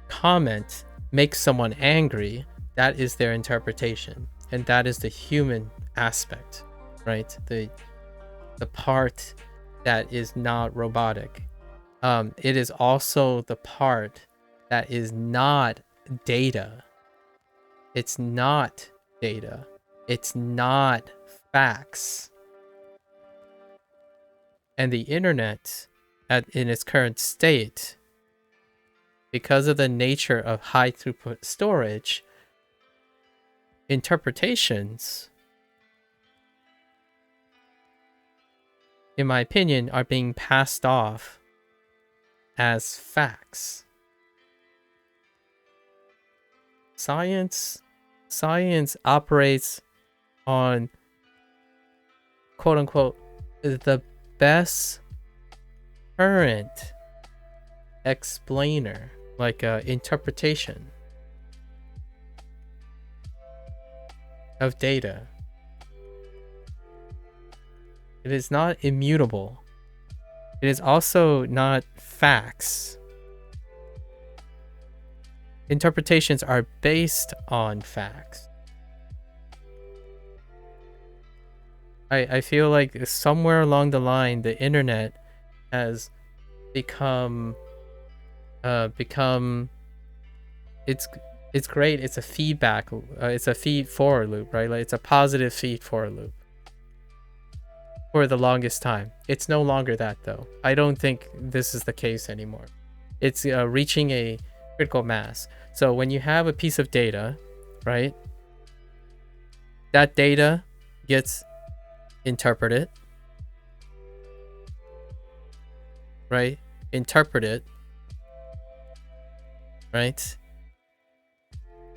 comment makes someone angry, that is their interpretation, and that is the human aspect, right? The part that is not robotic. It is also the part that is not data. It's not data. It's not facts. And the internet in its current state, because of the nature of high throughput storage, interpretations, in my opinion, are being passed off as facts. Science operates on quote unquote the best current explainer, like interpretation of data. It is not immutable. It is also not facts. Interpretations are based on facts. I feel like somewhere along the line, the internet has become it's great. It's a feedback. It's a feed forward loop, right? Like it's a positive feed forward loop for the longest time. It's no longer that though. I don't think this is the case anymore. It's reaching a critical mass. So when you have a piece of data, right? That data gets interpreted, right? Interpreted, right?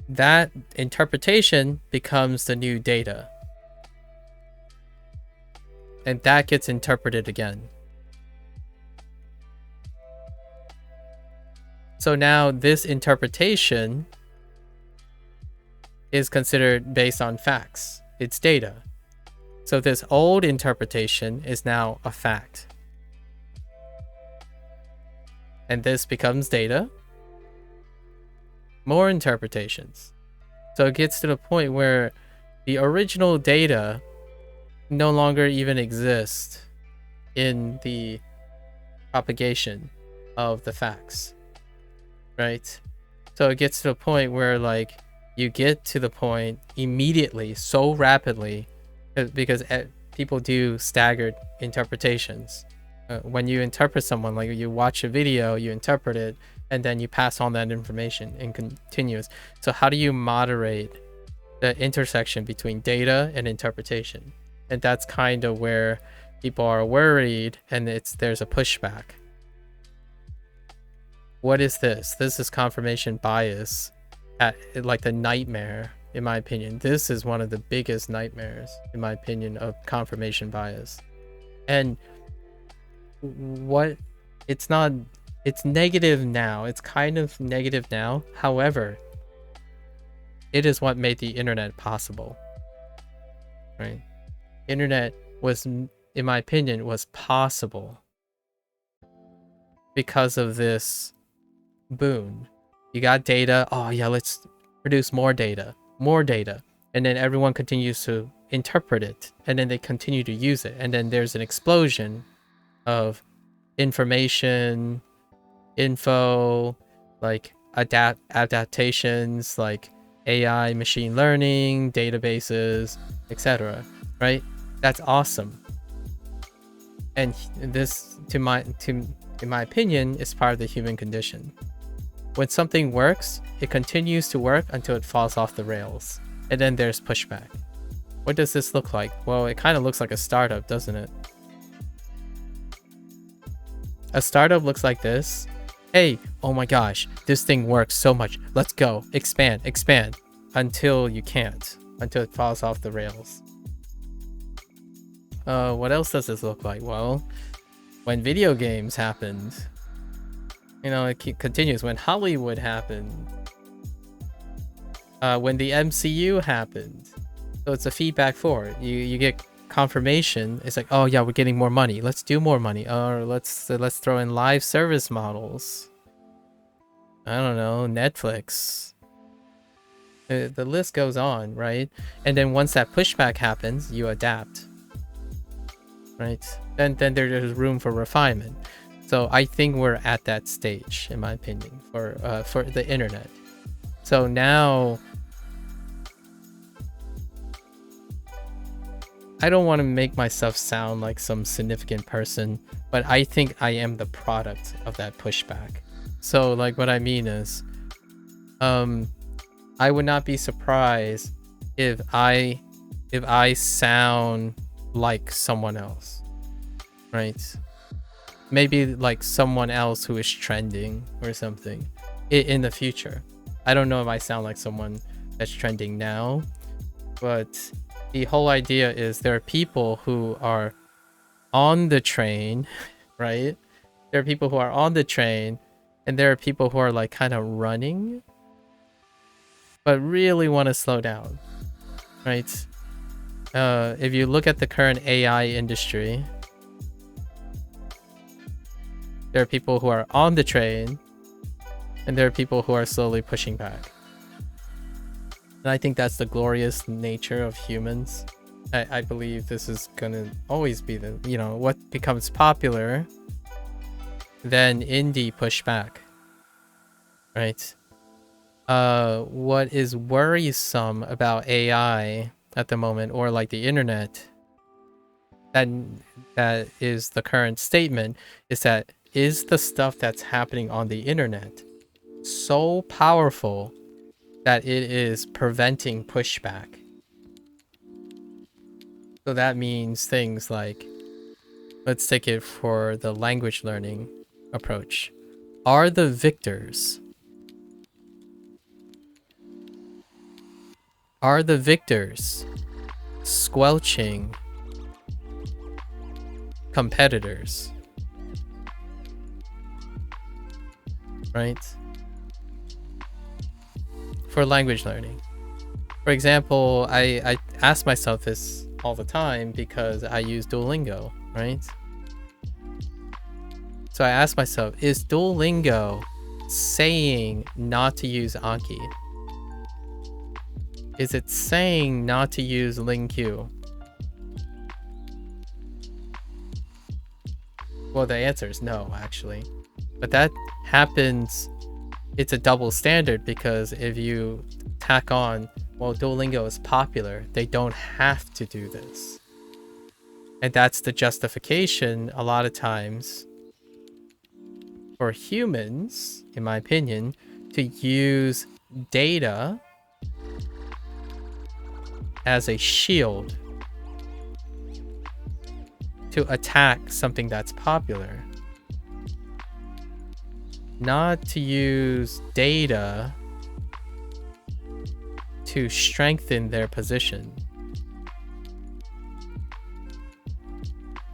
That interpretation becomes the new data. And that gets interpreted again. So now this interpretation is considered based on facts. It's data. So this old interpretation is now a fact. And this becomes data. More interpretations. So it gets to the point where the original data no longer even exists in the propagation of the facts, right? So it gets to the point where like you get to the point immediately so rapidly because people do staggered interpretations. When you interpret someone, like you watch a video, you interpret it, and then you pass on that information and continues. So how do you moderate the intersection between data and interpretation? And that's kind of where people are worried, and there's a pushback. What is this? This is confirmation bias, like the nightmare, in my opinion. This is one of the biggest nightmares, in my opinion, of confirmation bias. And it's negative now. It's kind of negative now. However, it is what made the internet possible, right? Internet was, in my opinion, was possible because of this boon. You got data. Oh yeah, let's produce more data. And then everyone continues to interpret it, and then they continue to use it. And then there's an explosion of information, info, like adaptations, like AI, machine learning, databases, etc. Right? That's awesome. And this, in my opinion, is part of the human condition. When something works, it continues to work until it falls off the rails. And then there's pushback. What does this look like? Well, it kind of looks like a startup, doesn't it? A startup looks like this. Hey, oh my gosh, this thing works so much. Let's go. Expand. Until you can't. Until it falls off the rails. What else does this look like? Well, when video games happened, you know, it continues. When Hollywood happened, when the MCU happened, so it's a feedback forward. You get confirmation. It's like, oh yeah, we're getting more money. Let's do more money. Or let's throw in live service models. I don't know, Netflix. The list goes on, right? And then once that pushback happens, you adapt. Right? Then there's room for refinement. So I think we're at that stage, in my opinion, for the internet. So now, I don't want to make myself sound like some significant person, but I think I am the product of that pushback. So like what I mean is, I would not be surprised if I sound like someone else, right? Maybe like someone else who is trending or something in the future. I don't know if I sound like someone that's trending now, but the whole idea is there are people who are on the train, right? There are people who are on the train, and there are people who are like kind of running, but really want to slow down, right? If you look at the current AI industry, there are people who are on the train, and there are people who are slowly pushing back. And I think that's the glorious nature of humans. I believe this is gonna always be the, you know, what becomes popular, then indie push back, right? What is worrisome about AI at the moment, or like the internet, that is the current statement, is that is the stuff that's happening on the internet so powerful that it is preventing pushback. So that means things like, let's take it for the language learning approach. Are the victors squelching competitors? Right? for language learning. For example, I ask myself this all the time because I use Duolingo, right? So I ask myself, is Duolingo saying not to use Anki? Is it saying not to use LingQ? Well, the answer is no, actually. But that happens, it's a double standard, because if you tack on, well, Duolingo is popular, they don't have to do this. And that's the justification a lot of times for humans, in my opinion, to use data as a shield to attack something that's popular. Not to use data to strengthen their position.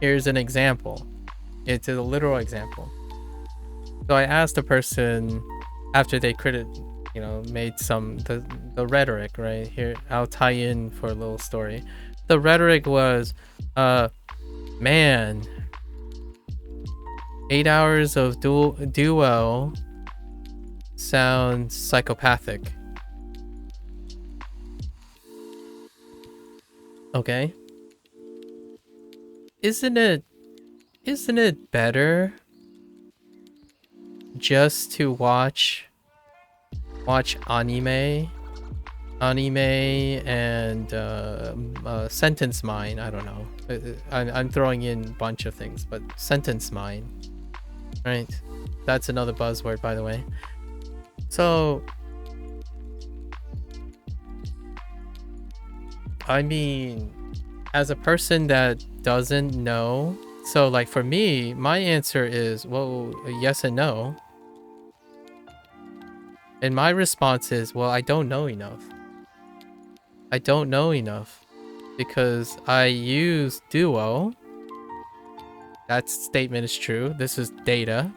Here's an example. It's a literal example. So I asked a person after they made the rhetoric, right? Here, I'll tie in for a little story. The rhetoric was, man, 8 hours of duo sounds psychopathic. Okay. Isn't it better just to watch anime and sentence mine? I don't know. I'm throwing in a bunch of things, but sentence mine, right? That's another buzzword, by the way. So I mean, as a person that doesn't know, so like for me, my answer is, well, yes and no. And my response is, well, I don't know enough. I don't know enough because I use Duo. That statement is true. This is data.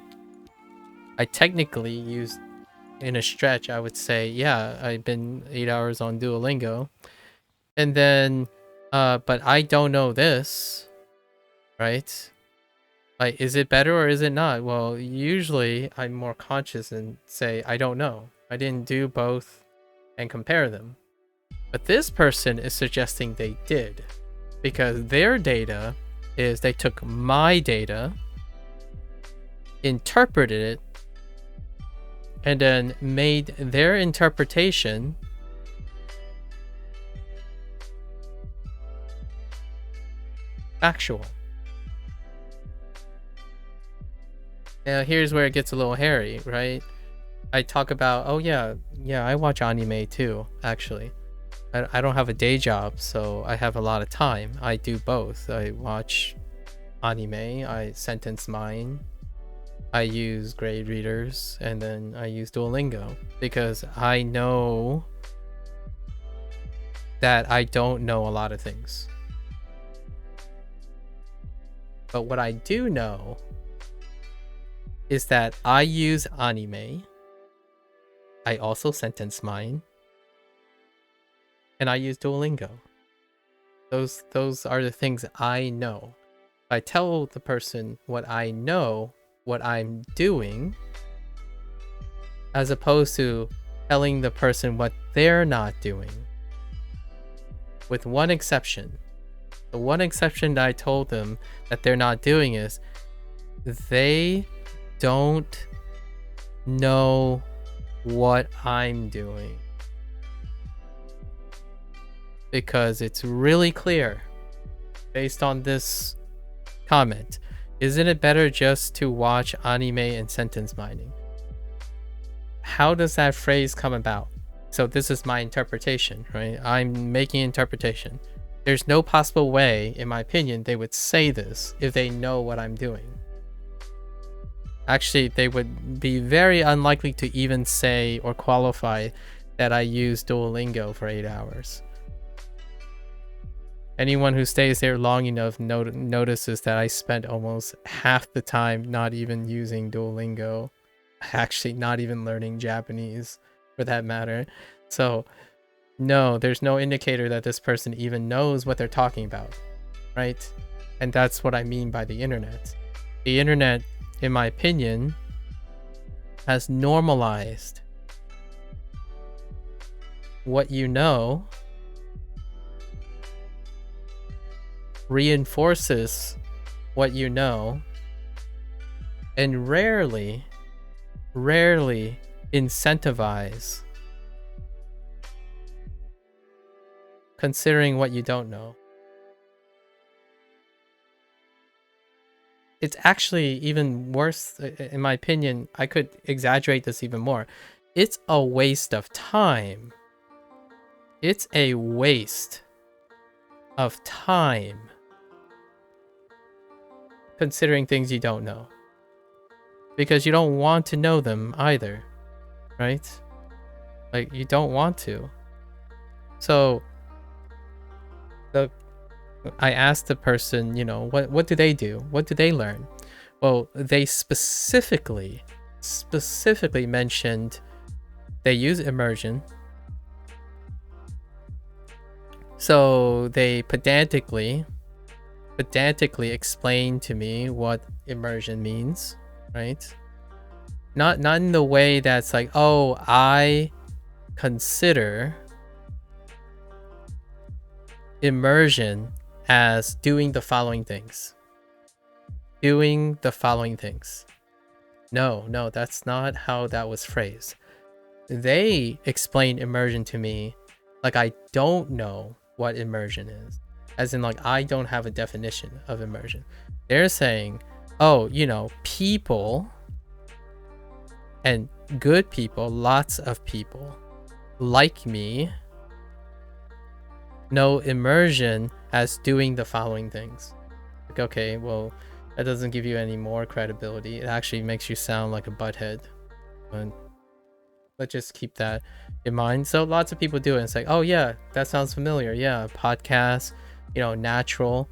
I technically use, in a stretch, I would say, yeah, I've been 8 hours on Duolingo. And then, but I don't know this, right? Like, is it better or is it not? Well, usually I'm more conscious and say, I don't know. I didn't do both and compare them. But this person is suggesting they did, because their data is they took my data, interpreted it, and then made their interpretation factual. Now here's where it gets a little hairy, right? I talk about, oh yeah, I watch anime too, actually. I don't have a day job, so I have a lot of time. I do both. I watch anime, I sentence mine, I use grade readers, and then I use Duolingo, because I know that I don't know a lot of things. But what I do know is that I use anime, I also sentence mine, and I use Duolingo. Those are the things I know. I tell the person what I know, what I'm doing, as opposed to telling the person what they're not doing. With one exception. The one exception that I told them that they're not doing is they don't know what I'm doing. Because it's really clear, based on this comment, isn't it better just to watch anime and sentence mining? How does that phrase come about? So this is my interpretation, right? I'm making interpretation. There's no possible way, in my opinion, they would say this if they know what I'm doing. Actually, they would be very unlikely to even say or qualify that I use Duolingo for 8 hours. Anyone who stays there long enough notices that I spent almost half the time not even using Duolingo, actually not even learning Japanese for that matter. So no, there's no indicator that this person even knows what they're talking about, right? And that's what I mean by the internet. The internet, in my opinion, has normalized what you know, reinforces what you know, and rarely incentivize considering what you don't know. It's actually even worse, in my opinion. I could exaggerate this even more. It's a waste of time. It's a waste of time considering things you don't know. Because you don't want to know them either, right? Like, you don't want to. So I asked the person, you know, what do they do? What do they learn? Well, they specifically mentioned they use immersion. So they pedantically explained to me what immersion means, right? Not in the way that's like, oh, I consider immersion as doing the following things. Doing the following things. No, that's not how that was phrased. They explained immersion to me like I don't know what immersion is. As in, like, I don't have a definition of immersion. They're saying, oh, you know, people and good people, lots of people like me know immersion as doing the following things. Like, okay, well, that doesn't give you any more credibility. It actually makes you sound like a butthead. And let's just keep that in mind. So lots of people do it and say, oh yeah, that sounds familiar. Yeah, podcast, you know, natural.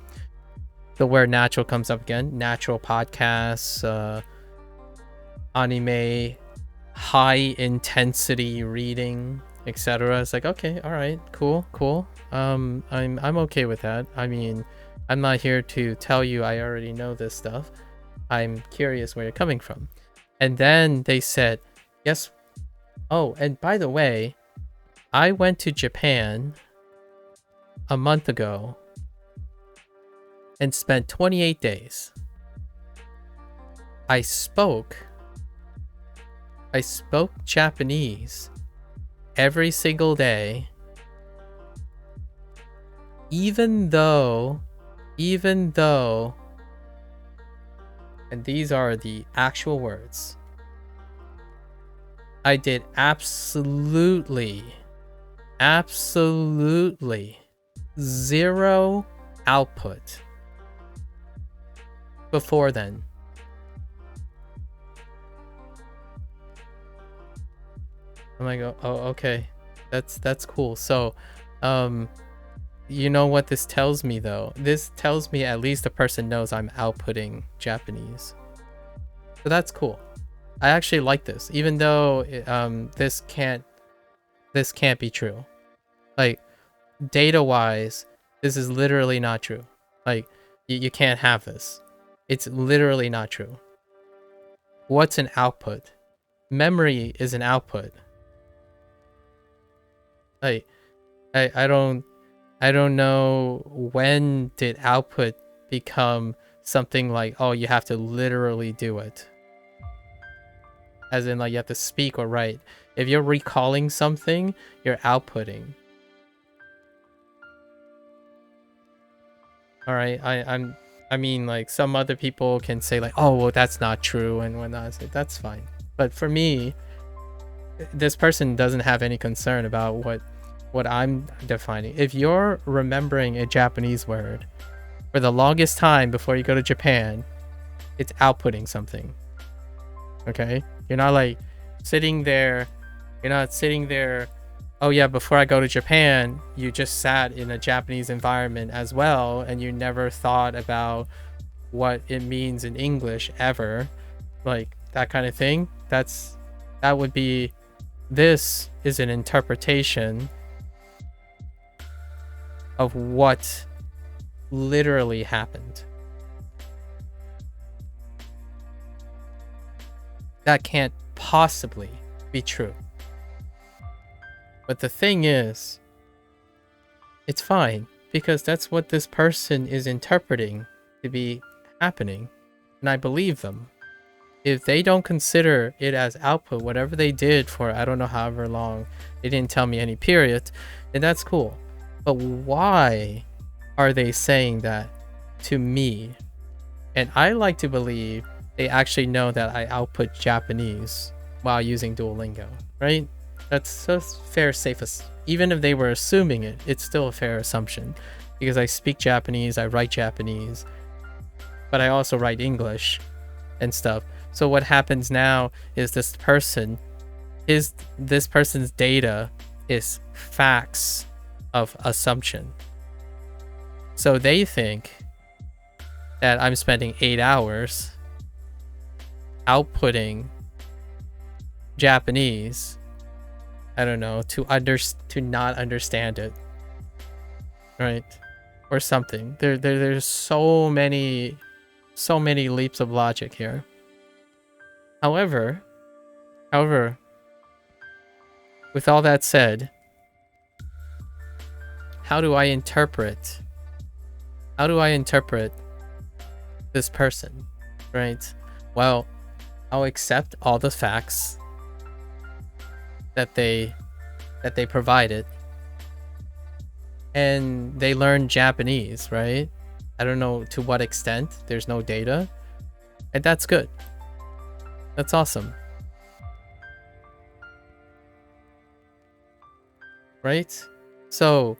The word natural comes up again. Natural podcasts, anime, high intensity reading, etc. It's like, okay, all right, cool. I'm okay with that. I mean, I'm not here to tell you I already know this stuff. I'm curious where you're coming from. And then they said, yes. Oh, and by the way, I went to Japan a month ago and spent 28 days. I spoke Japanese every single day, even though, and these are the actual words, I did absolutely zero output before then. I'm like, oh, okay, that's cool. So, you know what this tells me though? This tells me at least the person knows I'm outputting Japanese. So that's cool. I actually like this, even though this can't be true. Like, data-wise, this is literally not true. Like, you can't have this. It's literally not true. What's an output? Memory is an output. Like, I don't know when did output become something like, oh, you have to literally do it. As in, like, you have to speak or write. If you're recalling something, you're outputting. All right, I mean, like, some other people can say like, oh, well, that's not true and whatnot. So that's fine. But for me, this person doesn't have any concern about what I'm defining. If you're remembering a Japanese word for the longest time before you go to Japan, it's outputting something. Okay? You're not like sitting there, oh yeah, before I go to Japan, you just sat in a Japanese environment as well, and you never thought about what it means in English ever. Like, that kind of thing. That would be This is an interpretation of what literally happened. That can't possibly be true. But the thing is, it's fine, because that's what this person is interpreting to be happening, and I believe them. If they don't consider it as output, whatever they did for I don't know however long, they didn't tell me any period, then that's cool. But why are they saying that to me? And I like to believe they actually know that I output Japanese while using Duolingo, right? That's a fair, safe. Even if they were assuming it, it's still a fair assumption, because I speak Japanese, I write Japanese, but I also write English and stuff. So what happens now is this person's data is facts of assumption. So they think that I'm spending 8 hours outputting Japanese, I don't know, to not understand it, right? Or something. There's so many leaps of logic here. However, with all that said, how do I interpret this person, right? Well, I'll accept all the facts that they provided, and they learned Japanese, right? I don't know to what extent, there's no data, and that's good. That's awesome. Right? So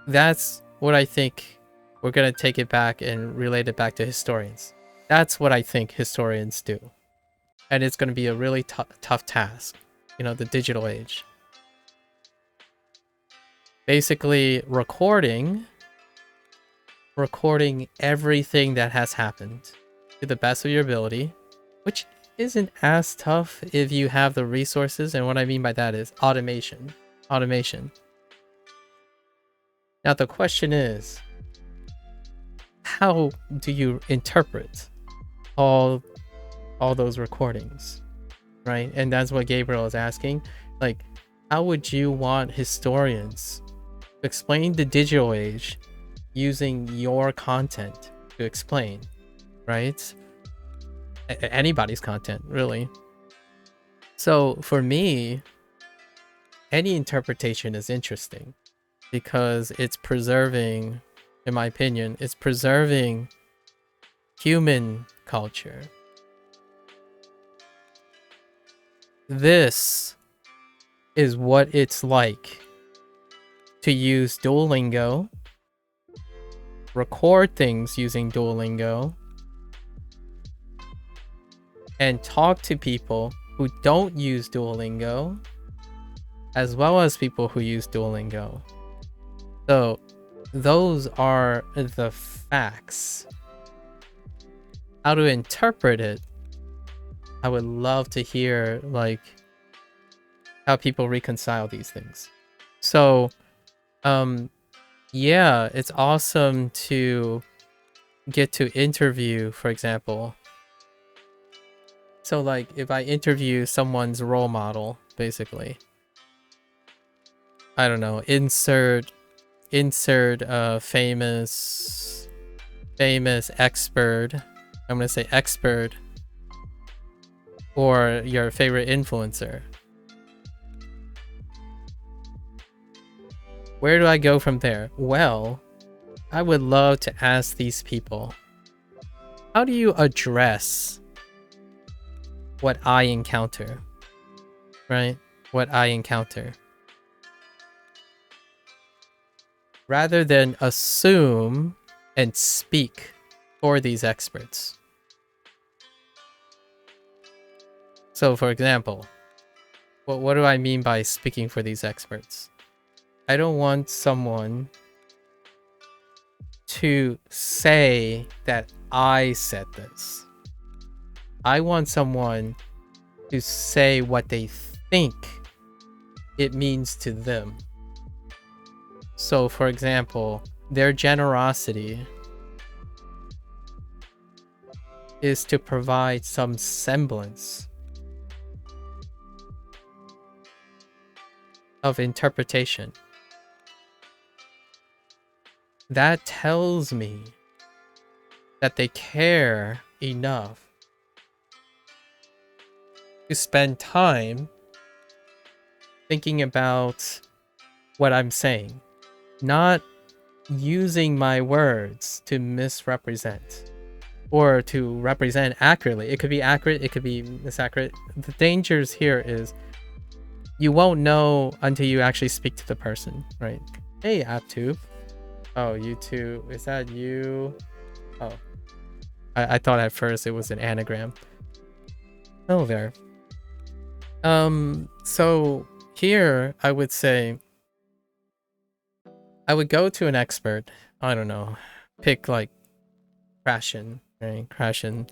that's what I think. We're gonna take it back and relate it back to historians. That's what I think historians do. And it's gonna be a really tough task, you know, the digital age. Basically recording everything that has happened to the best of your ability, which isn't as tough if you have the resources. And what I mean by that is automation. Now the question is, how do you interpret all those recordings, right? And that's what Gabriel is asking. Like, how would you want historians to explain the digital age using your content to explain, right? Anybody's content, really. So for me, any interpretation is interesting because it's preserving, in my opinion, it's preserving human culture. This is what it's like to use Duolingo, record things using Duolingo, and talk to people who don't use Duolingo, as well as people who use Duolingo. So those are the facts. How to interpret it, I would love to hear like how people reconcile these things. So yeah, it's awesome to get to interview, for example. So like if I interview someone's role model, basically, I don't know, insert famous expert. I'm gonna say expert, or your favorite influencer. Where do I go from there? Well, I would love to ask these people, how do you address what I encounter, right? What I encounter. Rather than assume and speak for these experts. So for example, what do I mean by speaking for these experts? I don't want someone to say that I said this. I want someone to say what they think it means to them. So, for example, their generosity is to provide some semblance of interpretation. That tells me that they care enough to spend time thinking about what I'm saying, not using my words to misrepresent or to represent accurately. It could be accurate, it could be misaccurate. The dangers here is you won't know until you actually speak to the person, right? Hey, AppTube. Oh, you too. Is that you? Oh, I thought at first it was an anagram. Hello there. So here I would say I would go to an expert. I don't know, pick like Crashin, right? Crashin.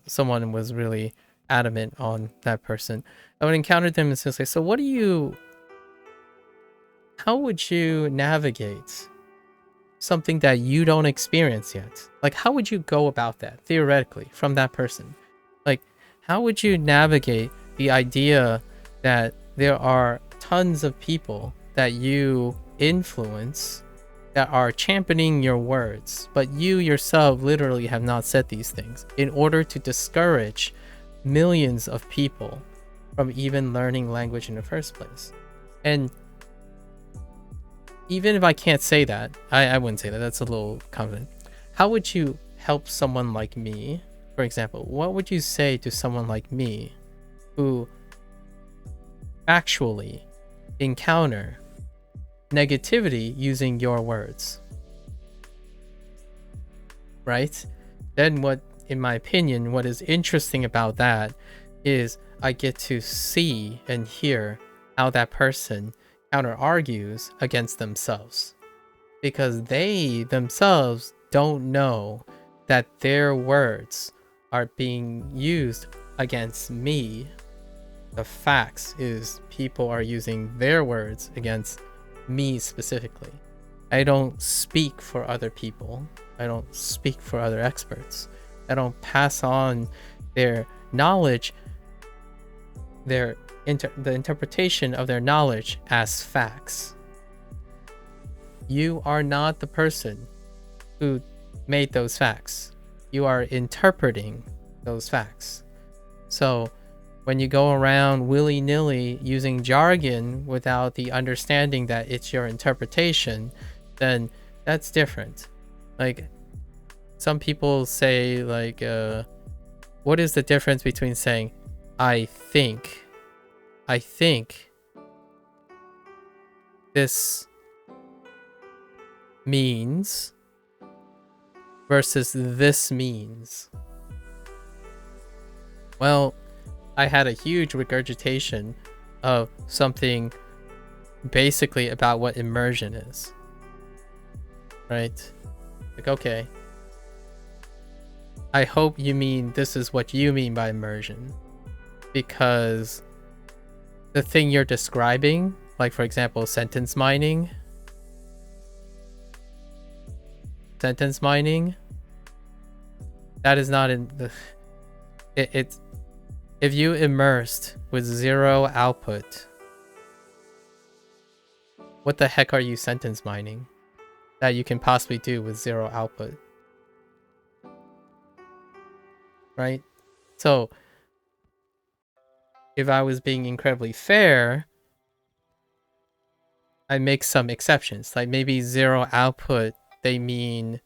Someone was really adamant on that person. I would encounter them and say, so how would you navigate something that you don't experience yet? Like, how would you go about that theoretically from that person? Like, how would you navigate the idea that there are tons of people that you influence that are championing your words, but you yourself literally have not said these things, in order to discourage millions of people from even learning language in the first place? And even if I can't say that, I wouldn't say that, that's a little confident. How would you help someone like me? For example, what would you say to someone like me who actually encounter negativity using your words? Right? Then what, in my opinion, what is interesting about that is I get to see and hear how that person counter argues against themselves, because they themselves don't know that their words are being used against me. The facts is people are using their words against me specifically. I don't speak for other people. I don't speak for other experts. I don't pass on their knowledge, the interpretation of their knowledge as facts. You are not the person who made those facts. You are interpreting those facts. So when you go around willy-nilly using jargon without the understanding that it's your interpretation, then that's different. Like, some people say, like, what is the difference between saying I think this means versus this means? Well, I had a huge regurgitation of something basically about what immersion is, right? Like, okay, I hope you mean this is what you mean by immersion, because the thing you're describing, like for example, sentence mining, that is not in the, it's, if you immersed with zero output, what the heck are you sentence mining that you can possibly do with zero output? Right? So if I was being incredibly fair, I make some exceptions. Like maybe zero output, they mean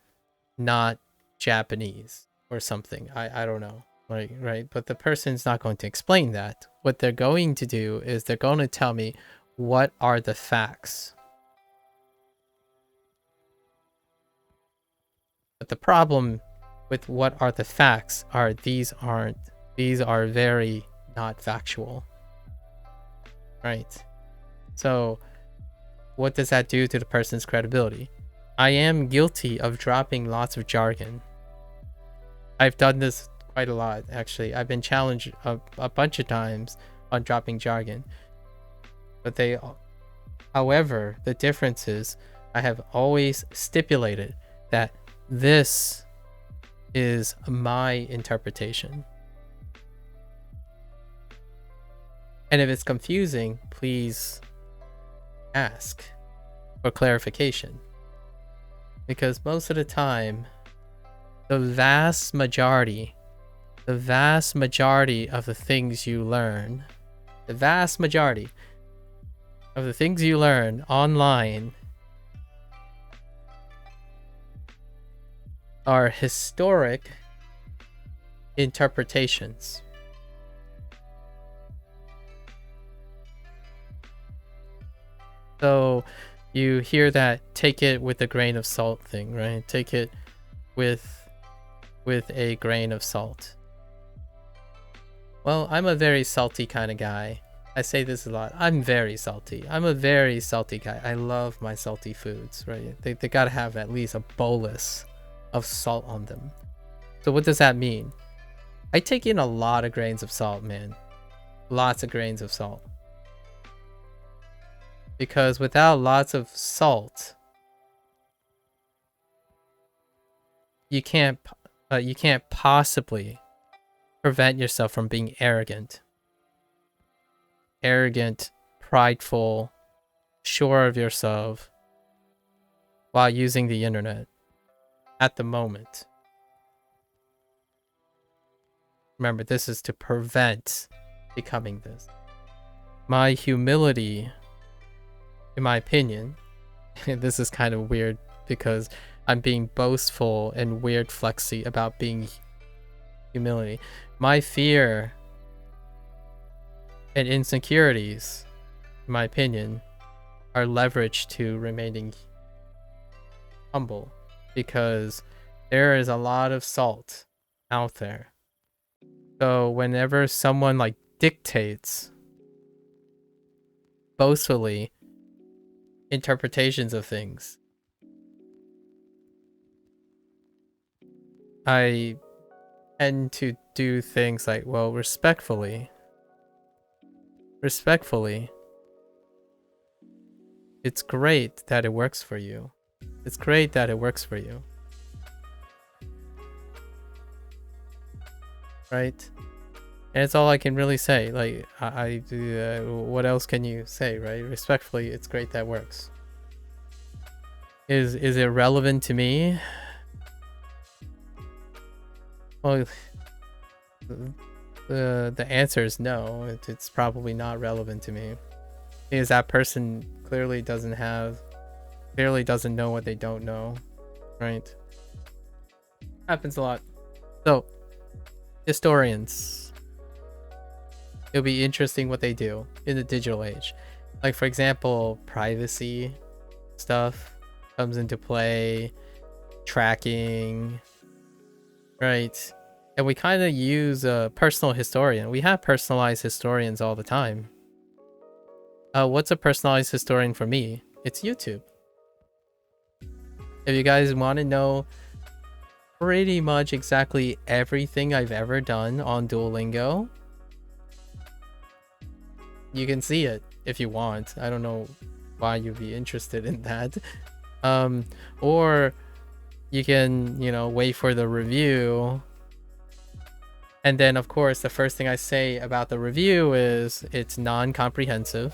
not Japanese or something. I don't know. Right? But the person's not going to explain that. What they're going to do is they're going to tell me what are the facts. But the problem with what are the facts are these are very not factual. Right? So what does that do to the person's credibility? I am guilty of dropping lots of jargon. I've done this quite a lot, actually. I've been challenged a bunch of times on dropping jargon. But however, the difference is I have always stipulated that this is my interpretation. And if it's confusing, please ask for clarification. Because most of the time, the vast majority of the things you learn, online are historic interpretations. So you hear that take it with a grain of salt thing, right? Take it with a grain of salt. Well, I'm a very salty kind of guy. I say this a lot. I'm very salty. I'm a very salty guy. I love my salty foods, right? They gotta have at least a bolus of salt on them. So what does that mean? I take in a lot of grains of salt, man. Lots of grains of salt. Because without lots of salt, you can't possibly prevent yourself from being arrogant, prideful, sure of yourself while using the internet at the moment. Remember, this is to prevent becoming this. My humility, in my opinion, this is kind of weird because I'm being boastful and weird flexy about being humility. My fear and insecurities, in my opinion, are leveraged to remaining humble because there is a lot of salt out there. So whenever someone like dictates boastfully interpretations of things, I tend to do things like, well, respectfully, it's great that it works for you. It's great that it works for you. Right? And it's all I can really say. Like, what else can you say, right? Respectfully, it's great that works. Is it relevant to me? Well, the answer is no. It's probably not relevant to me. Because that person clearly doesn't know what they don't know, right? Happens a lot. So, historians, it'll be interesting what they do in the digital age. Like, for example, privacy stuff comes into play, tracking, right? And we kind of use a personal historian. We have personalized historians all the time. What's a personalized historian for me? It's YouTube. If you guys want to know pretty much exactly everything I've ever done on Duolingo, you can see it if you want. I don't know why you'd be interested in that. Or you can, wait for the review. And then, of course, the first thing I say about the review is it's non-comprehensive.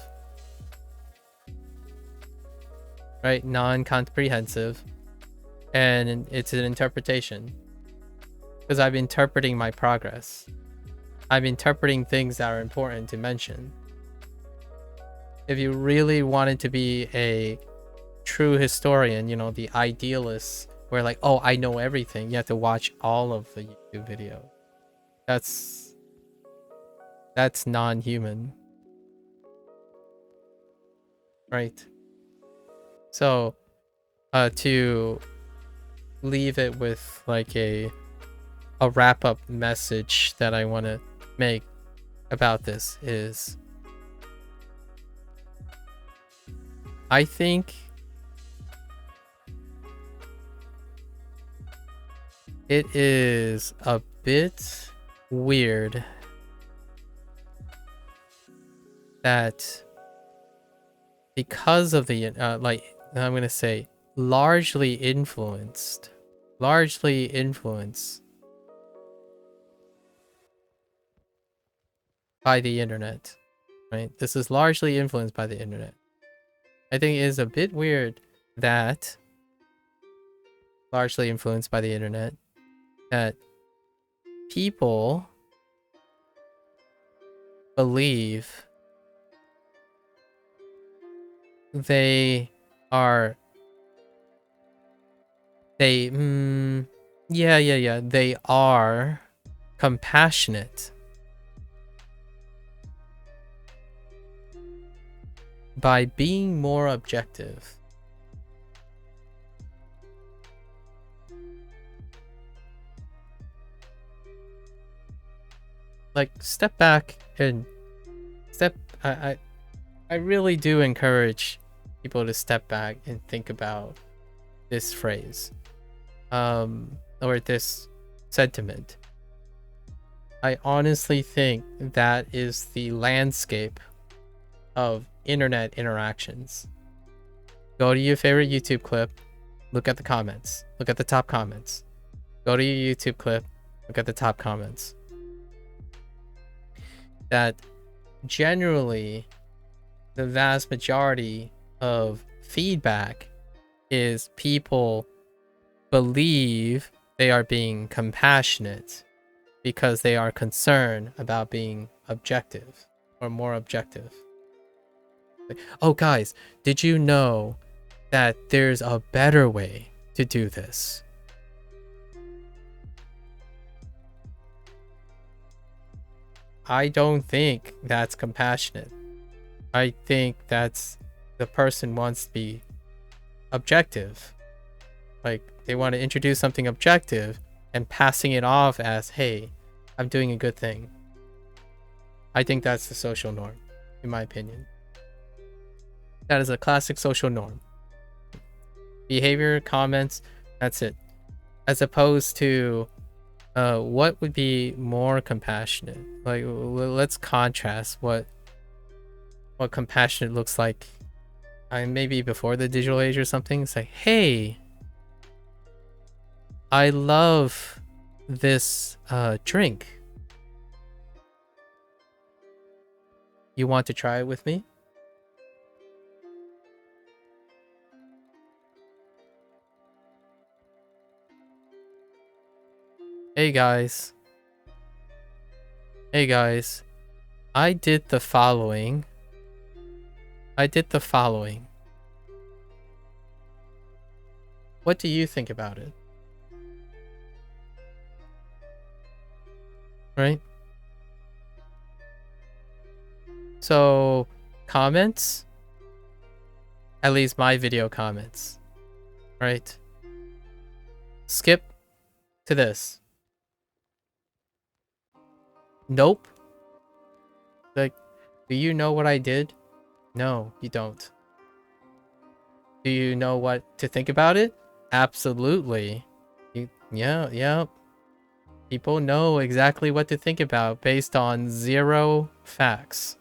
Right? Non-comprehensive. And it's an interpretation. Because I'm interpreting my progress. I'm interpreting things that are important to mention. If you really wanted to be a true historian, the idealist, where like, oh, I know everything, you have to watch all of the YouTube video. That's non-human. Right? So, to leave it with like a wrap-up message that I want to make about this is, I think it is a bit weird that because of the like, I'm gonna say largely influenced by the internet, right? This is largely influenced by the internet. I think it is a bit weird that largely influenced by the internet that people believe they are they they are compassionate by being more objective. Like, step back and I really do encourage people to step back and think about this phrase, or this sentiment. I honestly think that is the landscape of internet interactions. Go to your favorite YouTube clip, look at the comments, look at the top comments. Go to your YouTube clip, look at the top comments. That generally, the vast majority of feedback is people believe they are being compassionate because they are concerned about being objective or more objective. Like, oh guys, did you know that there's a better way to do this? I don't think that's compassionate. I think that's the person wants to be objective. Like, they want to introduce something objective and passing it off as, hey, I'm doing a good thing. I think that's the social norm, in my opinion. That is a classic social norm. Behavior, comments, that's it. As opposed to what would be more compassionate? Like, let's contrast what compassionate looks like. Maybe before the digital age or something. It's like, hey, I love this drink. You want to try it with me? Hey guys. Hey guys. I did the following. What do you think about it? Right? So, comments? At least my video comments. Right? Skip to this. Nope. Like, do you know what I did? No, you don't. Do you know what to think about it? Absolutely. Yeah. People know exactly what to think about based on 0 facts.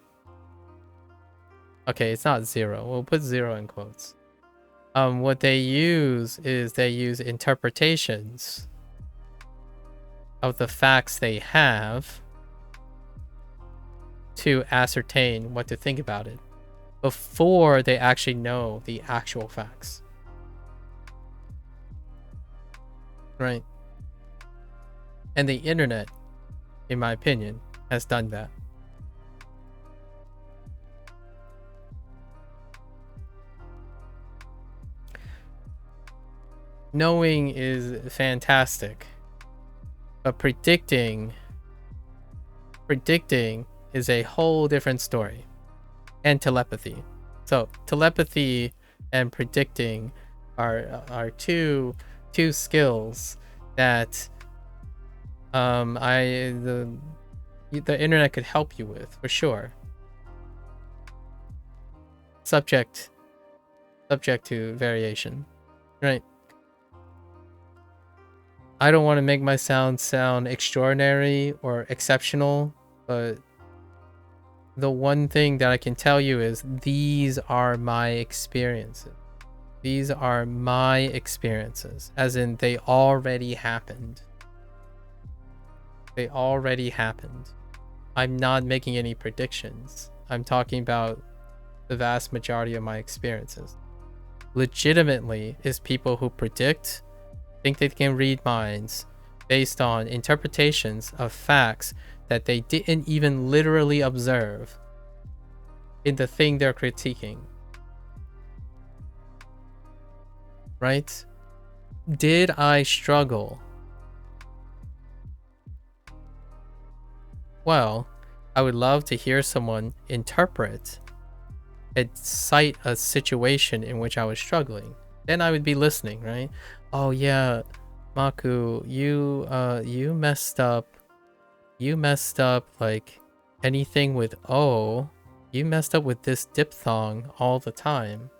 Okay, it's not 0. We'll put 0 in quotes. What they use is they use interpretations of the facts they have to ascertain what to think about it before they actually know the actual facts. Right? And the internet, in my opinion, has done that. Knowing is fantastic, but predicting is a whole different story. And telepathy. So telepathy and predicting are two skills that the internet could help you with, for sure. Subject to variation, right? I don't want to make my sound extraordinary or exceptional, but the one thing that I can tell you is these are my experiences. These are my experiences, as in they already happened. They already happened. I'm not making any predictions. I'm talking about the vast majority of my experiences. Legitimately is people who predict, think they can read minds based on interpretations of facts that they didn't even literally observe in the thing they're critiquing. Right? Did I struggle? Well, I would love to hear someone interpret and cite a situation in which I was struggling. Then I would be listening, right? Oh yeah, Maku, you messed up. You messed up like anything with O. You messed up with this diphthong all the time.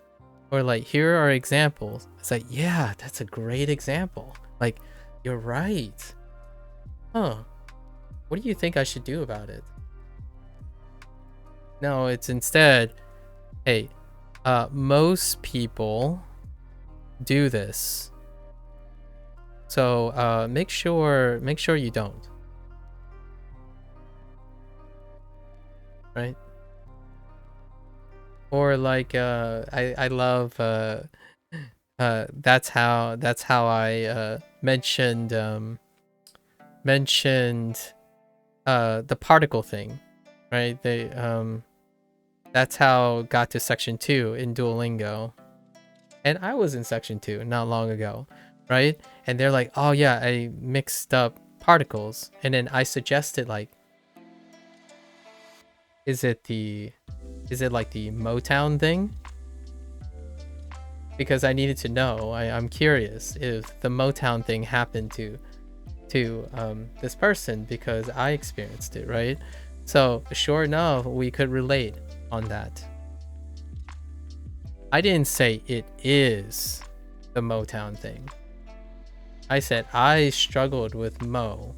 Or like, here are examples. It's like, yeah, that's a great example. Like, you're right. Huh. What do you think I should do about it? No, it's instead, hey, most people do this. So make sure you don't. Right? Or like I love that's how I mentioned the particle thing, right? They that's how got to section 2 in Duolingo. And I was in section 2 not long ago, right? And they're like, "Oh yeah, I mixed up particles." And then I suggested like, is it like the Motown thing? Because I needed to know. I'm curious if the Motown thing happened to this person because I experienced it, right? So sure enough, we could relate on that. I didn't say it is the Motown thing. I said I struggled with Mo,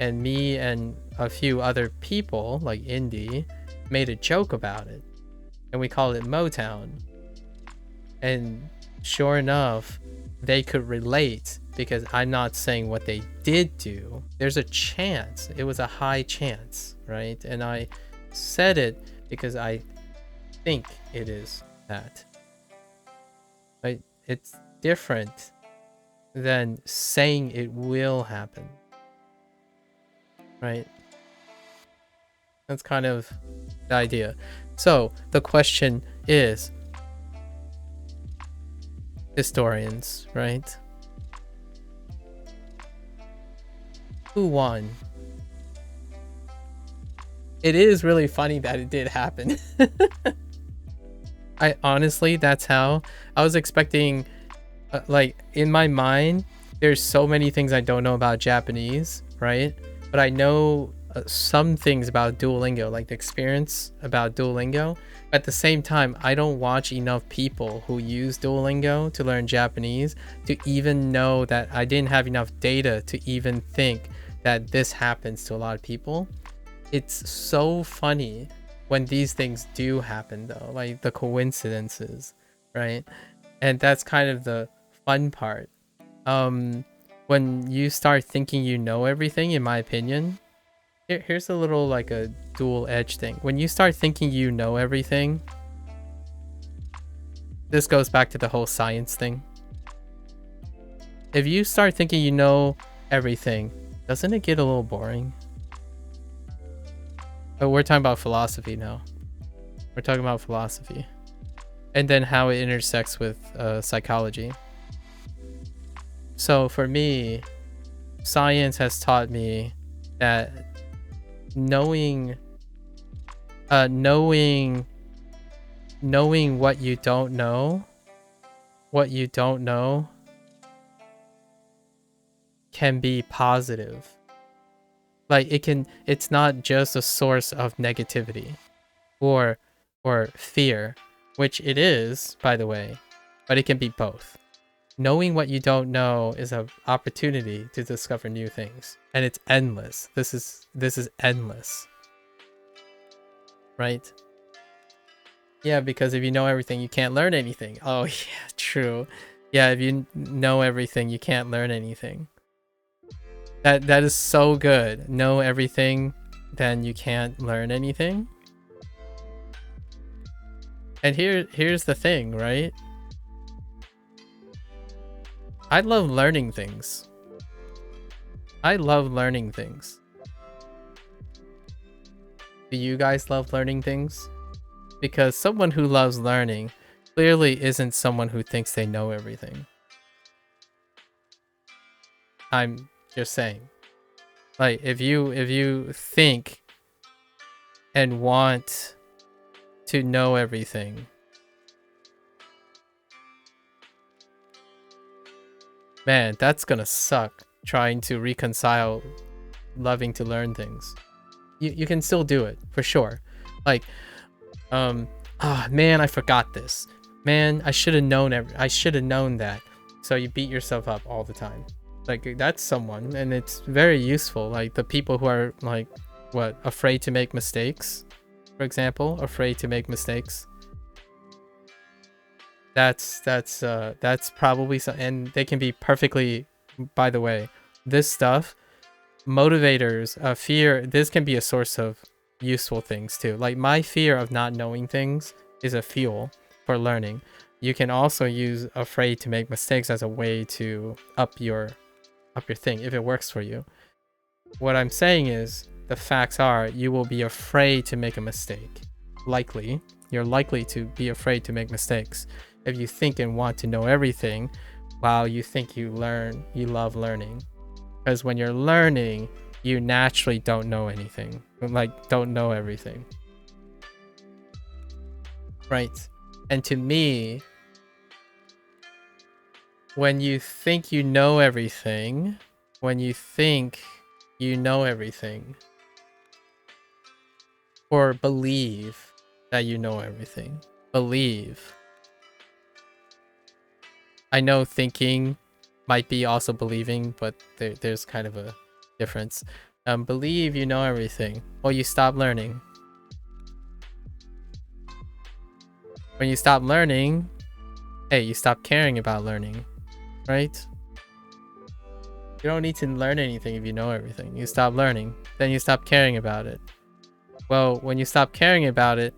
and me and a few other people like Indy made a joke about it, and we called it Motown. And sure enough, they could relate because I'm not saying what they did do. There's a chance. It was a high chance, right? And I said it because I think it is that. Right? It's different than saying it will happen. Right? That's kind of the idea. So the question is, historians, right? Who won? It is really funny that it did happen. I honestly, that's how I was expecting, like in my mind, there's so many things I don't know about Japanese, right? But I know some things about Duolingo, like the experience about Duolingo. At the same time, I don't watch enough people who use Duolingo to learn Japanese to even know that I didn't have enough data to even think that this happens to a lot of people. It's so funny when these things do happen though, like the coincidences, right? And that's kind of the fun part. When you start thinking you know everything, in my opinion, here's a little like a dual edge thing. When you start thinking you know everything, this goes back to the whole science thing. If you start thinking you know everything, doesn't it get a little boring? Oh, we're talking about philosophy now. We're talking about philosophy. And then how it intersects with psychology. So for me, science has taught me that knowing what you don't know can be positive. Like it's not just a source of negativity or fear, which it is, by the way, but it can be both. Knowing what you don't know is an opportunity to discover new things, and it's endless. This is endless, right? Yeah, because if you know everything, you can't learn anything. Oh yeah, true. Yeah, if you know everything, you can't learn anything. That is so good. Know everything, then you can't learn anything. And here's the thing, right? I love learning things. I love learning things. Do you guys love learning things? Because someone who loves learning clearly isn't someone who thinks they know everything. I'm just saying. Like if you think and want to know everything, man, that's gonna suck trying to reconcile loving to learn things. You can still do it for sure. Like man, I forgot this. Man, I should have known that. So you beat yourself up all the time. Like that's someone, and it's very useful. Like the people who are like afraid to make mistakes, for example, afraid to make mistakes. That's probably some, and they can be perfectly, by the way, this stuff, motivators, fear, this can be a source of useful things too. Like my fear of not knowing things is a fuel for learning. You can also use afraid to make mistakes as a way to up your thing if it works for you. What I'm saying is the facts are you will be afraid to make a mistake. Likely, you're likely to be afraid to make mistakes if you think and want to know everything while you think you love learning. Because when you're learning, you naturally don't know anything. Like, don't know everything. Right? And to me, when you think you know everything, or believe that you know everything, I know thinking might be also believing, but there's kind of a difference. Believe you know everything, or you stop learning. When you stop learning, hey, you stop caring about learning, right? You don't need to learn anything if you know everything. You stop learning, then you stop caring about it. Well, when you stop caring about it,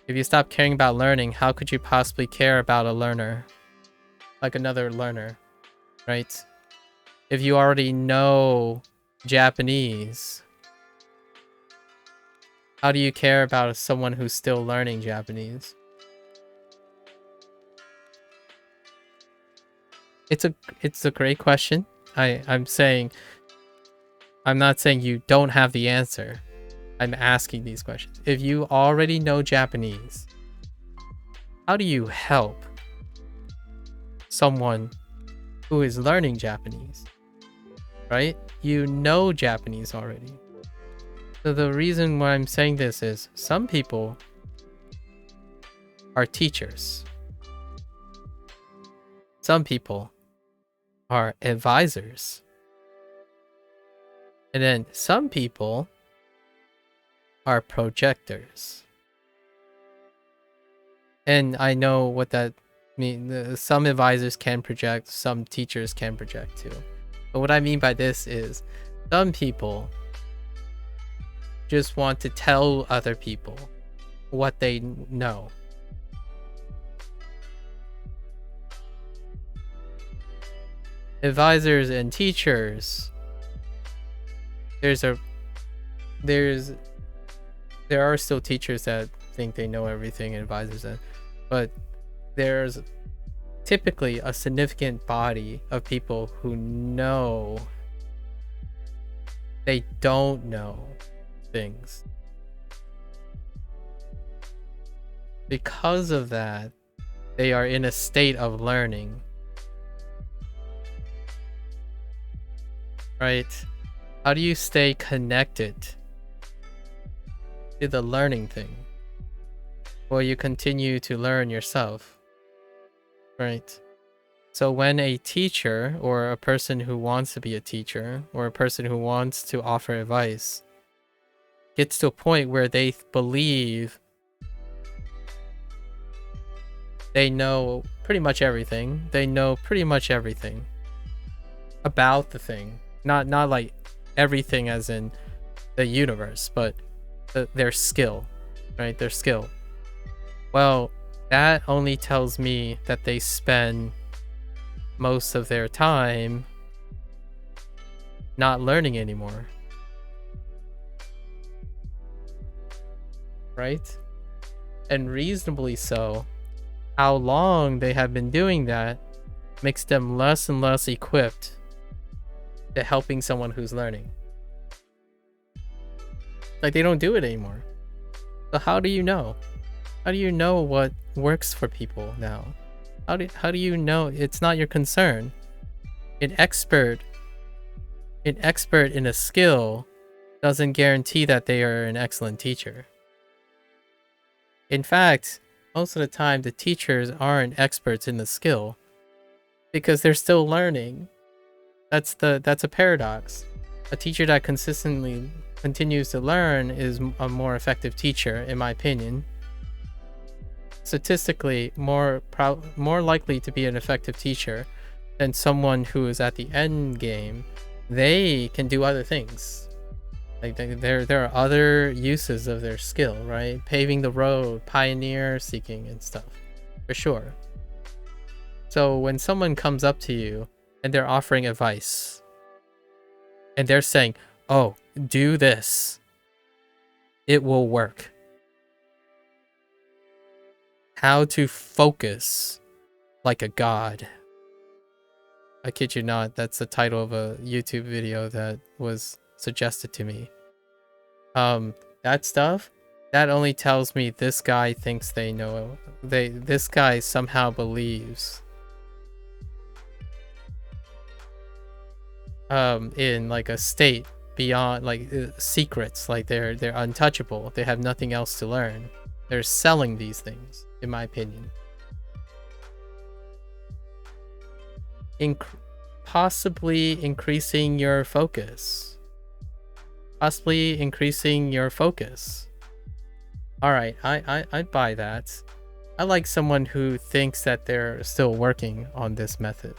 if you stop caring about learning, how could you possibly care about a learner? Like another learner, right? If you already know Japanese, how do you care about someone who's still learning Japanese? It's a great question. I'm not saying you don't have the answer. I'm asking these questions. If you already know Japanese, how do you help someone who is learning Japanese? Right? You know Japanese already. So the reason why I'm saying this is some people are teachers. Some people are advisors. And then some people are projectors. And I know what that means. Some advisors can project, some teachers can project too. But what I mean by this is some people just want to tell other people what they know. Advisors and teachers, there are still teachers that think they know everything and advisors that, but there's typically a significant body of people who know they don't know things. Because of that, they are in a state of learning. Right? How do you stay connected to the learning thing? Well, you continue to learn yourself. Right? So when a teacher or a person who wants to be a teacher or a person who wants to offer advice gets to a point where they believe they know pretty much everything, they know pretty much everything about the thing, not like everything as in the universe, but their skill, right? Their skill. Well, that only tells me that they spend most of their time not learning anymore, right? And reasonably so. How long they have been doing that makes them less and less equipped to helping someone who's learning. Like, they don't do it anymore. So how do you know? How do you know what works for people now? How do you know? It's not your concern. An expert in a skill doesn't guarantee that they are an excellent teacher. In fact, most of the time the teachers aren't experts in the skill because they're still learning. That's a paradox. A teacher that consistently continues to learn is a more effective teacher, in my opinion. Statistically, more likely to be an effective teacher than someone who is at the end game. They can do other things. Like there are other uses of their skill, right? Paving the road, pioneer seeking and stuff, for sure. So when someone comes up to you and they're offering advice and they're saying, oh, do this, it will work. How to focus like a god. I kid you not, that's the title of a YouTube video that was suggested to me. That stuff, that only tells me this guy thinks they know. This guy somehow believes in like a state beyond, like secrets, like they're untouchable. They have nothing else to learn. They're selling these things, in my opinion. Possibly increasing your focus. Possibly increasing your focus. Alright, I buy that. I like someone who thinks that they're still working on this method,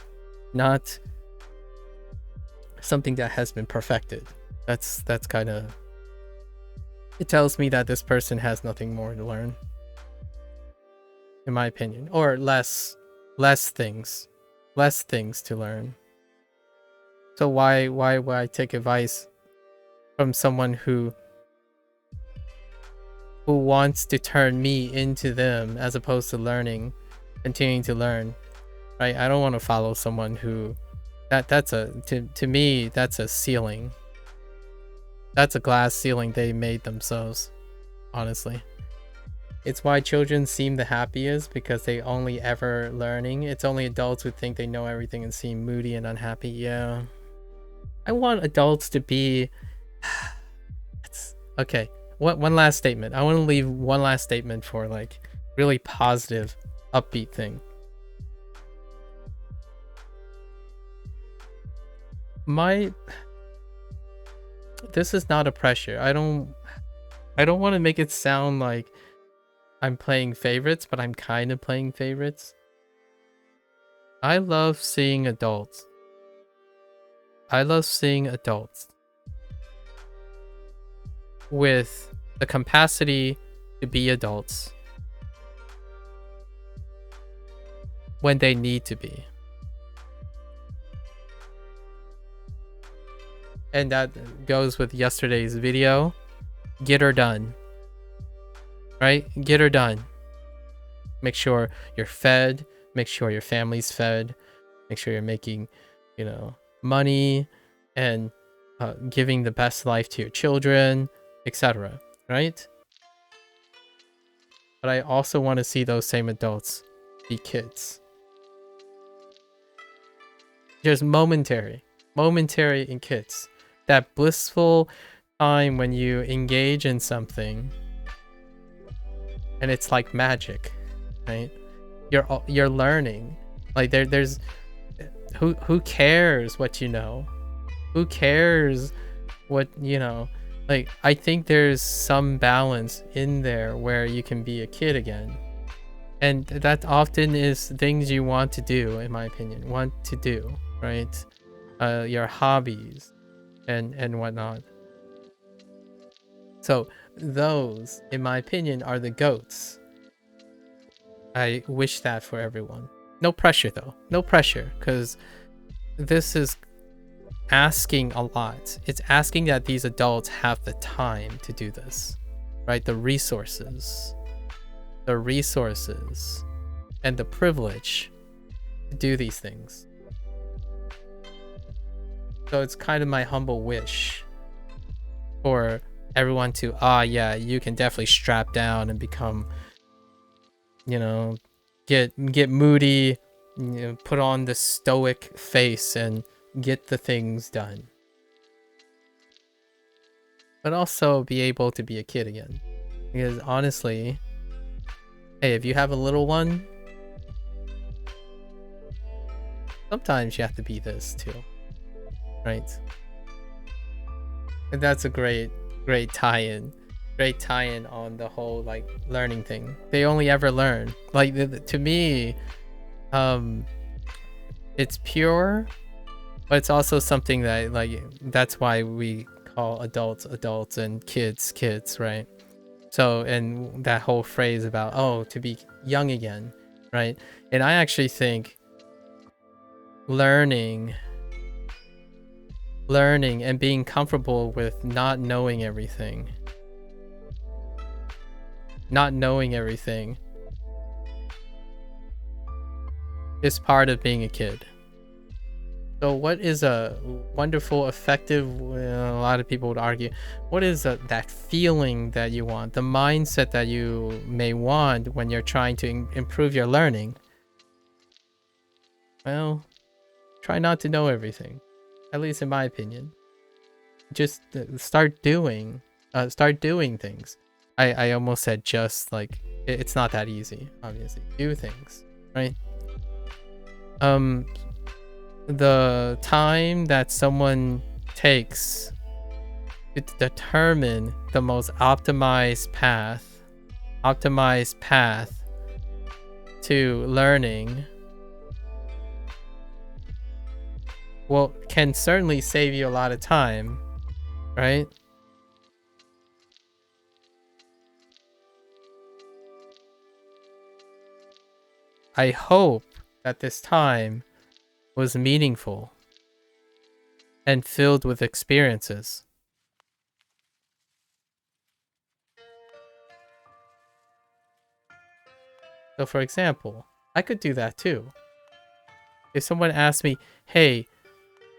not something that has been perfected. That's kind of... It tells me that this person has nothing more to learn, in my opinion, or less things to learn. So why would I take advice from someone who wants to turn me into them as opposed to continuing to learn, right? I don't want to follow someone who to me that's a ceiling. That's a glass ceiling they made themselves, honestly. It's why children seem the happiest, because they only ever learning. It's only adults who think they know everything and seem moody and unhappy. Yeah. I want adults to be... Okay, one last statement. I want to leave one last statement for like really positive, upbeat thing. This is not a pressure. I don't want to make it sound like I'm playing favorites, but I'm kind of playing favorites. I love seeing adults. With the capacity to be adults when they need to be. And that goes with yesterday's video. Get her done. Right? Get her done. Make sure you're fed. Make sure your family's fed. Make sure you're making, money and giving the best life to your children, etc. Right? But I also want to see those same adults be kids. Just momentary in kids. That blissful time when you engage in something and it's like magic, right? You're learning. Like there's who cares what you know? Who cares what, you know? Like, I think there's some balance in there where you can be a kid again. And that often is things you want to do, in my opinion. Want to do, right? Your hobbies and whatnot. So those, in my opinion, are the goats. I wish that for everyone. No pressure though. No pressure, because this is asking a lot. It's asking that these adults have the time to do this, right? The resources and the privilege to do these things. So it's kind of my humble wish for everyone to, yeah, you can definitely strap down and become, you know, get moody, you know, put on the stoic face and get the things done. But also be able to be a kid again. Because honestly, hey, if you have a little one, sometimes you have to be this too, right? And that's a great tie-in. Great tie-in on the whole like learning thing. They only ever learn. Like to me, it's pure, but it's also something that, like, that's why we call adults and kids, right? So, and that whole phrase about, oh, to be young again, right? And I actually think learning and being comfortable with not knowing everything is part of being a kid. So what is a wonderful, effective, a lot of people would argue, what is that feeling that you want, the mindset that you may want when you're trying to improve your learning? Well, try not to know everything, at least in my opinion. Just start doing things. I almost said just, like, it's not that easy, obviously. Do things, right? The time that someone takes to determine the most optimized path to learning, well, can certainly save you a lot of time, right? I hope that this time was meaningful and filled with experiences. So for example, I could do that too. If someone asked me, hey,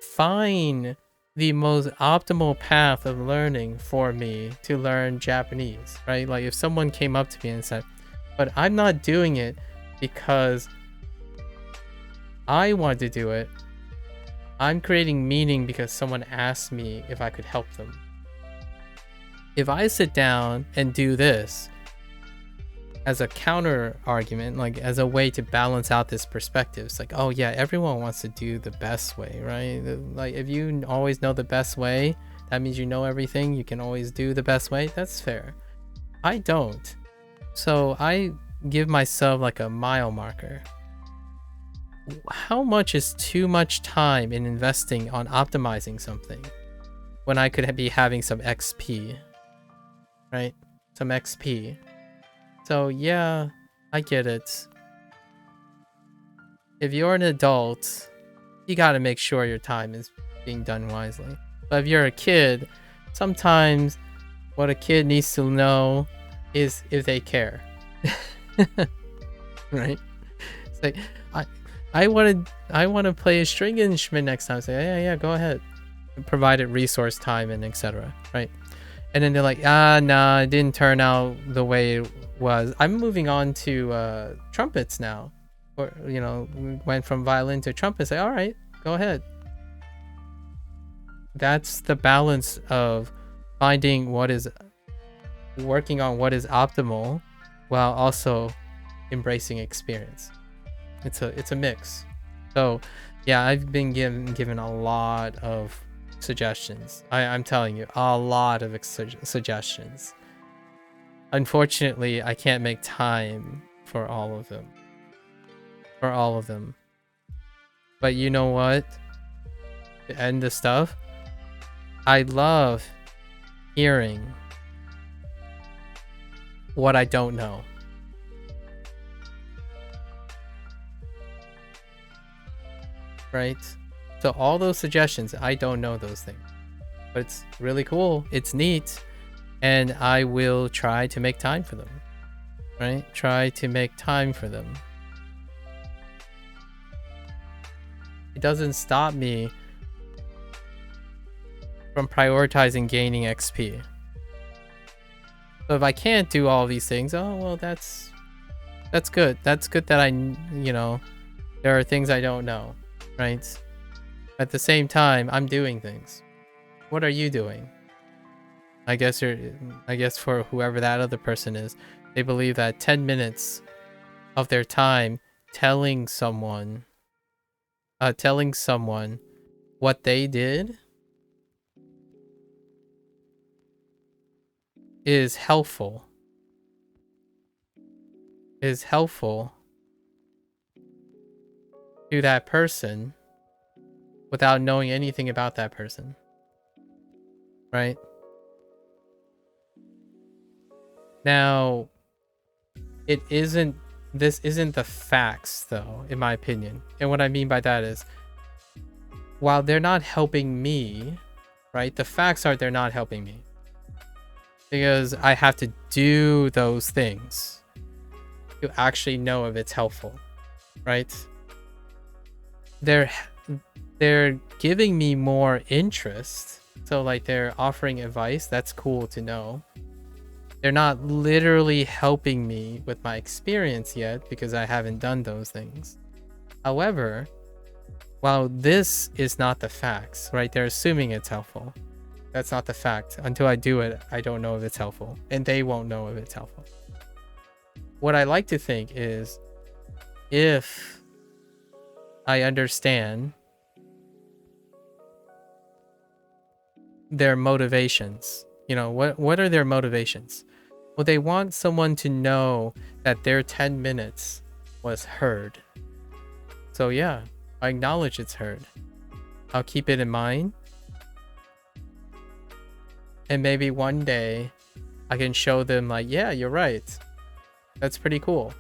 find the most optimal path of learning for me to learn Japanese, right? Like if someone came up to me and said, but I'm not doing it because I want to do it. I'm creating meaning because someone asked me if I could help them. If I sit down and do this as a counter argument, like as a way to balance out this perspective, it's like, oh yeah, everyone wants to do the best way, right? Like if you always know the best way, that means you know everything, you can always do the best way. That's fair. I don't. So I give myself like a mile marker. How much is too much time in investing on optimizing something when I could be having some XP, right? Some XP. So yeah, I get it. If you're an adult, you gotta make sure your time is being done wisely. But if you're a kid, sometimes what a kid needs to know is if they care. Right? It's like, I want to play a string instrument next time. Say, yeah, go ahead. Provided resource, time, and etc. Right? And then they're like, nah, it didn't turn out the way it was. I'm moving on to trumpets now. Or, you know, we went from violin to trumpet. Say, all right, go ahead. That's the balance of finding working on what is optimal while also embracing experience. It's a mix. So Yeah, I've been given a lot of suggestions. I'm telling you, a lot of suggestions. Unfortunately, I can't make time for all of them. But you know what? To end the stuff, I love hearing what I don't know. Right? So all those suggestions, I don't know those things. But it's really cool. It's neat. And I will try to make time for them. Right? Try to make time for them. It doesn't stop me from prioritizing gaining XP. So if I can't do all these things, oh well, that's good. That's good that there are things I don't know, right? At the same time, I'm doing things. What are you doing? I guess for whoever that other person is, they believe that 10 minutes of their time telling someone what they did is helpful to that person without knowing anything about that person, right? Now, this isn't the facts though, in my opinion. And what I mean by that is, while they're not helping me, right? The facts are they're not helping me. Because I have to do those things to actually know if it's helpful, right? They're giving me more interest. So like they're offering advice. That's cool to know. They're not literally helping me with my experience yet because I haven't done those things. However, while this is not the facts, right? They're assuming it's helpful. That's not the fact. Until I do it, I don't know if it's helpful. And they won't know if it's helpful. What I like to think is, if I understand their motivations, what are their motivations? Well, they want someone to know that their 10 minutes was heard. So yeah, I acknowledge it's heard. I'll keep it in mind. And maybe one day I can show them like, yeah, you're right. That's pretty cool.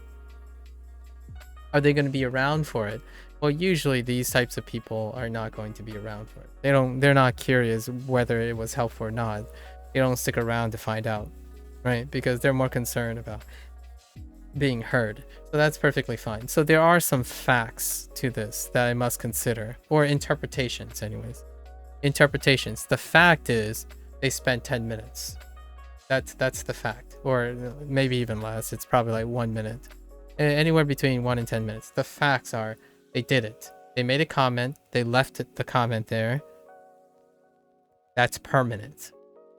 Are they going to be around for it? Well, usually these types of people are not going to be around for it. They're not curious whether it was helpful or not. They don't stick around to find out, right? Because they're more concerned about being heard. So that's perfectly fine. So there are some facts to this that I must consider, or interpretations anyways. Interpretations. The fact is, they spent 10 minutes. That's the fact. Or maybe even less. It's probably like 1 minute. Anywhere between 1 and 10 minutes. The facts are they did it. They made a comment. They left the comment there. That's permanent.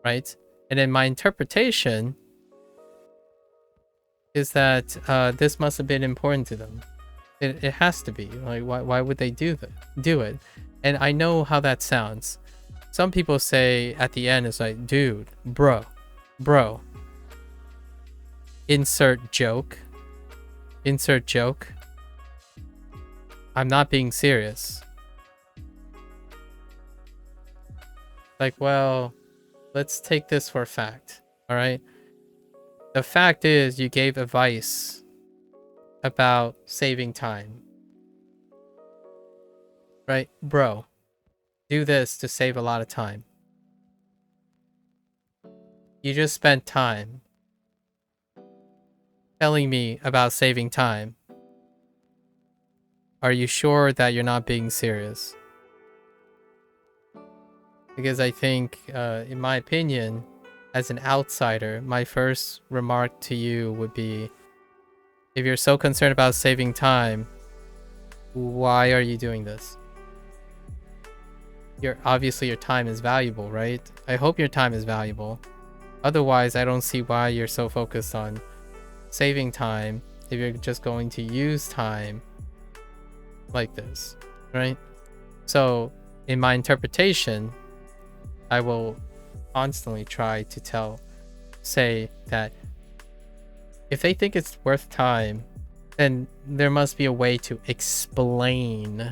Right? And then my interpretation is that this must have been important to them. It has to be. Like, why would they do it? And I know how that sounds. Some people say at the end, it's like, dude, bro, insert joke. I'm not being serious. Like, well, let's take this for a fact. All right. The fact is you gave advice about saving time. Right? Bro. Do this to save a lot of time. You just spent time telling me about saving time. Are you sure that you're not being serious? Because I think, in my opinion, as an outsider, my first remark to you would be, if you're so concerned about saving time, why are you doing this? Obviously your time is valuable, right? I hope your time is valuable. Otherwise, I don't see why you're so focused on saving time if you're just going to use time like this, right? So in my interpretation, I will constantly try to say that if they think it's worth time, then there must be a way to explain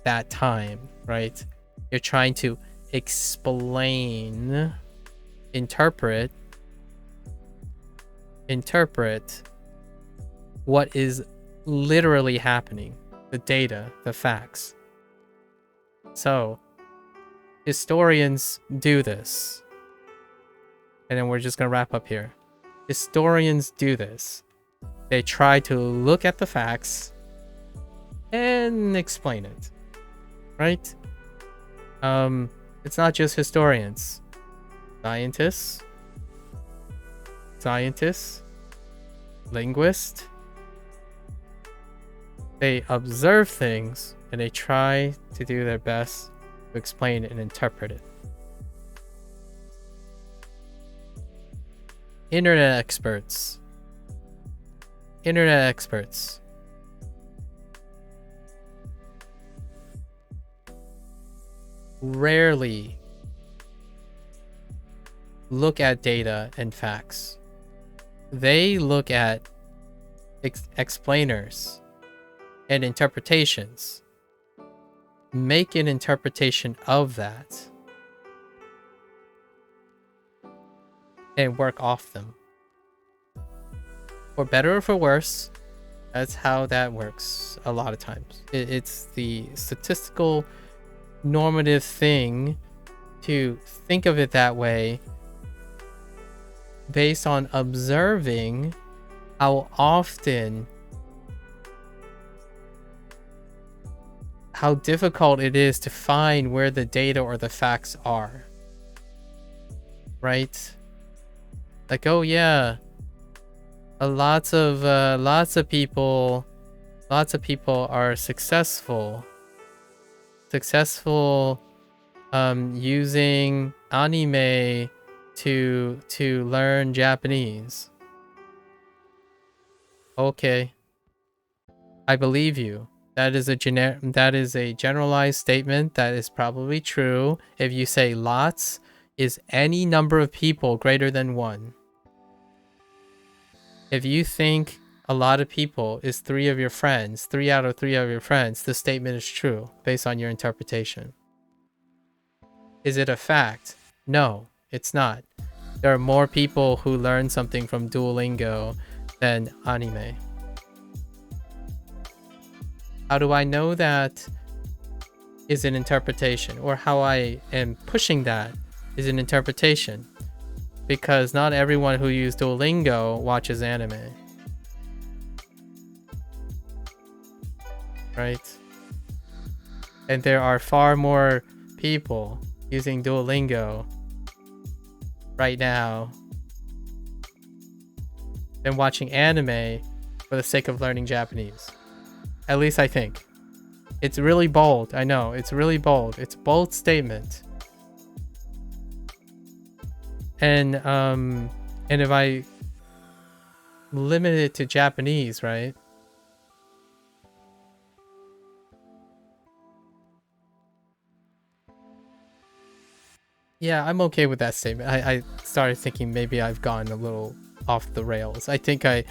that time, right? You're trying to explain, interpret what is literally happening, the data, the facts. So historians do this. And then we're just going to wrap up here. Historians do this. They try to look at the facts and explain it. Right? It's not just historians. Scientists, linguists. They observe things and they try to do their best to explain it and interpret it. Internet experts rarely look at data and facts. They look at explainers and interpretations. Make an interpretation of that and work off them. For better or for worse, that's how that works a lot of times. It's the statistical normative thing to think of it that way based on observing how difficult it is to find where the data or the facts are. Right? Like, oh yeah, lots of people are successful using anime to learn Japanese. Okay, I believe you. That is a generalized statement that is probably true. If you say lots is any number of people greater than one. If you think a lot of people is 3 of your friends, 3 out of 3 of your friends, the statement is true based on your interpretation. Is it a fact? No, it's not. There are more people who learn something from Duolingo than anime. How do I know that is an interpretation, or how I am pushing that is an interpretation? Because not everyone who uses Duolingo watches anime. Right? And there are far more people using Duolingo right now than watching anime for the sake of learning Japanese. At least I think. It's really bold. I know, it's really bold. It's a bold statement. And if I limit it to Japanese, right? Yeah, I'm okay with that statement. I started thinking maybe I've gone a little off the rails. I think I